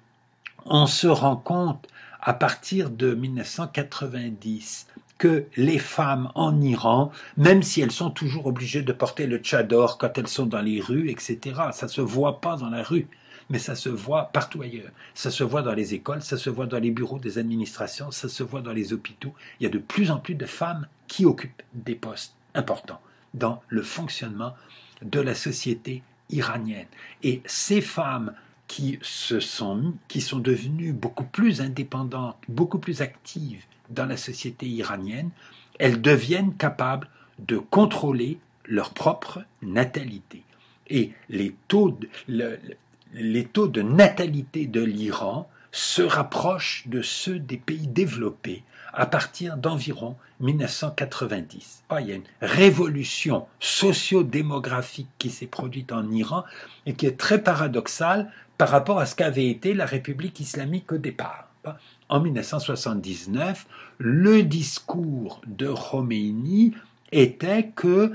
on se rend compte à partir de 1990 que les femmes en Iran, même si elles sont toujours obligées de porter le tchador quand elles sont dans les rues, etc., ça ne se voit pas dans la rue, mais ça se voit partout ailleurs. Ça se voit dans les écoles, ça se voit dans les bureaux des administrations, ça se voit dans les hôpitaux. Il y a de plus en plus de femmes qui occupent des postes importants dans le fonctionnement de la société iranienne. Et ces femmes qui sont devenues beaucoup plus indépendantes, beaucoup plus actives dans la société iranienne, elles deviennent capables de contrôler leur propre natalité. Et les taux de natalité de l'Iran se rapprochent de ceux des pays développés à partir d'environ 1990. Il y a une révolution socio-démographique qui s'est produite en Iran et qui est très paradoxale par rapport à ce qu'avait été la République islamique au départ. En 1979, le discours de Khomeini était que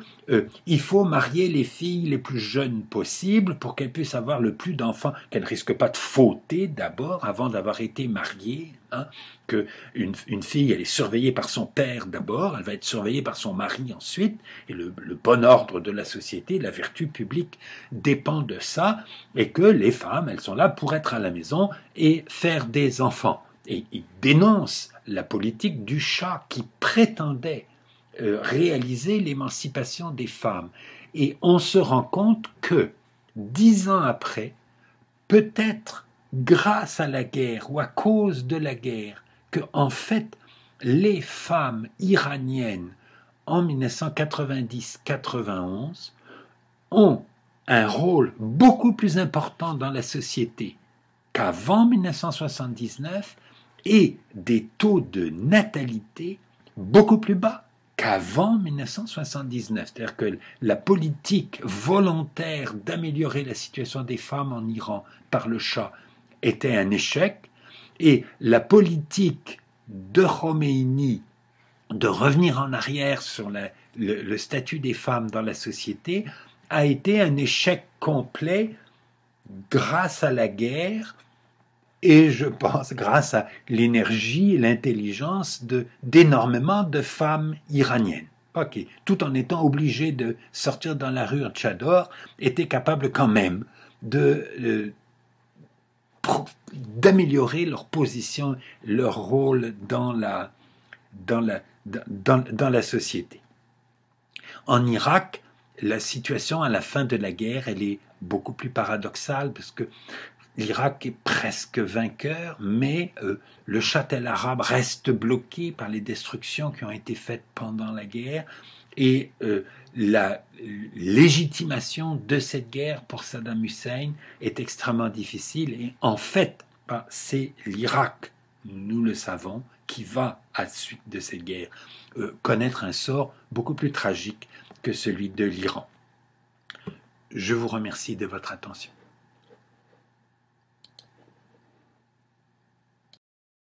il faut marier les filles les plus jeunes possibles pour qu'elles puissent avoir le plus d'enfants, qu'elles ne risquent pas de fauter d'abord avant d'avoir été mariées, que une fille, elle est surveillée par son père d'abord, elle va être surveillée par son mari ensuite, et le bon ordre de la société, la vertu publique dépend de ça, et que les femmes, elles sont là pour être à la maison et faire des enfants. Et il dénonce la politique du Shah qui prétendait réaliser l'émancipation des femmes. Et on se rend compte que 10 ans après, peut-être grâce à la guerre ou à cause de la guerre, que en fait les femmes iraniennes en 1990-91 ont un rôle beaucoup plus important dans la société qu'avant 1979 et des taux de natalité beaucoup plus bas qu'avant 1979. C'est-à-dire que la politique volontaire d'améliorer la situation des femmes en Iran par le Shah était un échec, et la politique de Khomeini de revenir en arrière sur le statut des femmes dans la société a été un échec complet grâce à la guerre, et je pense grâce à l'énergie et l'intelligence d'énormément de femmes iraniennes, qui, tout en étant obligées de sortir dans la rue en tchador, étaient capables quand même d'améliorer leur position, leur rôle dans la société. En Irak, la situation à la fin de la guerre, elle est beaucoup plus paradoxale, parce que l'Irak est presque vainqueur, mais le châtel arabe reste bloqué par les destructions qui ont été faites pendant la guerre, et la légitimation de cette guerre pour Saddam Hussein est extrêmement difficile. Et en fait, c'est l'Irak, nous le savons, qui va, à la suite de cette guerre, connaître un sort beaucoup plus tragique que celui de l'Iran. Je vous remercie de votre attention.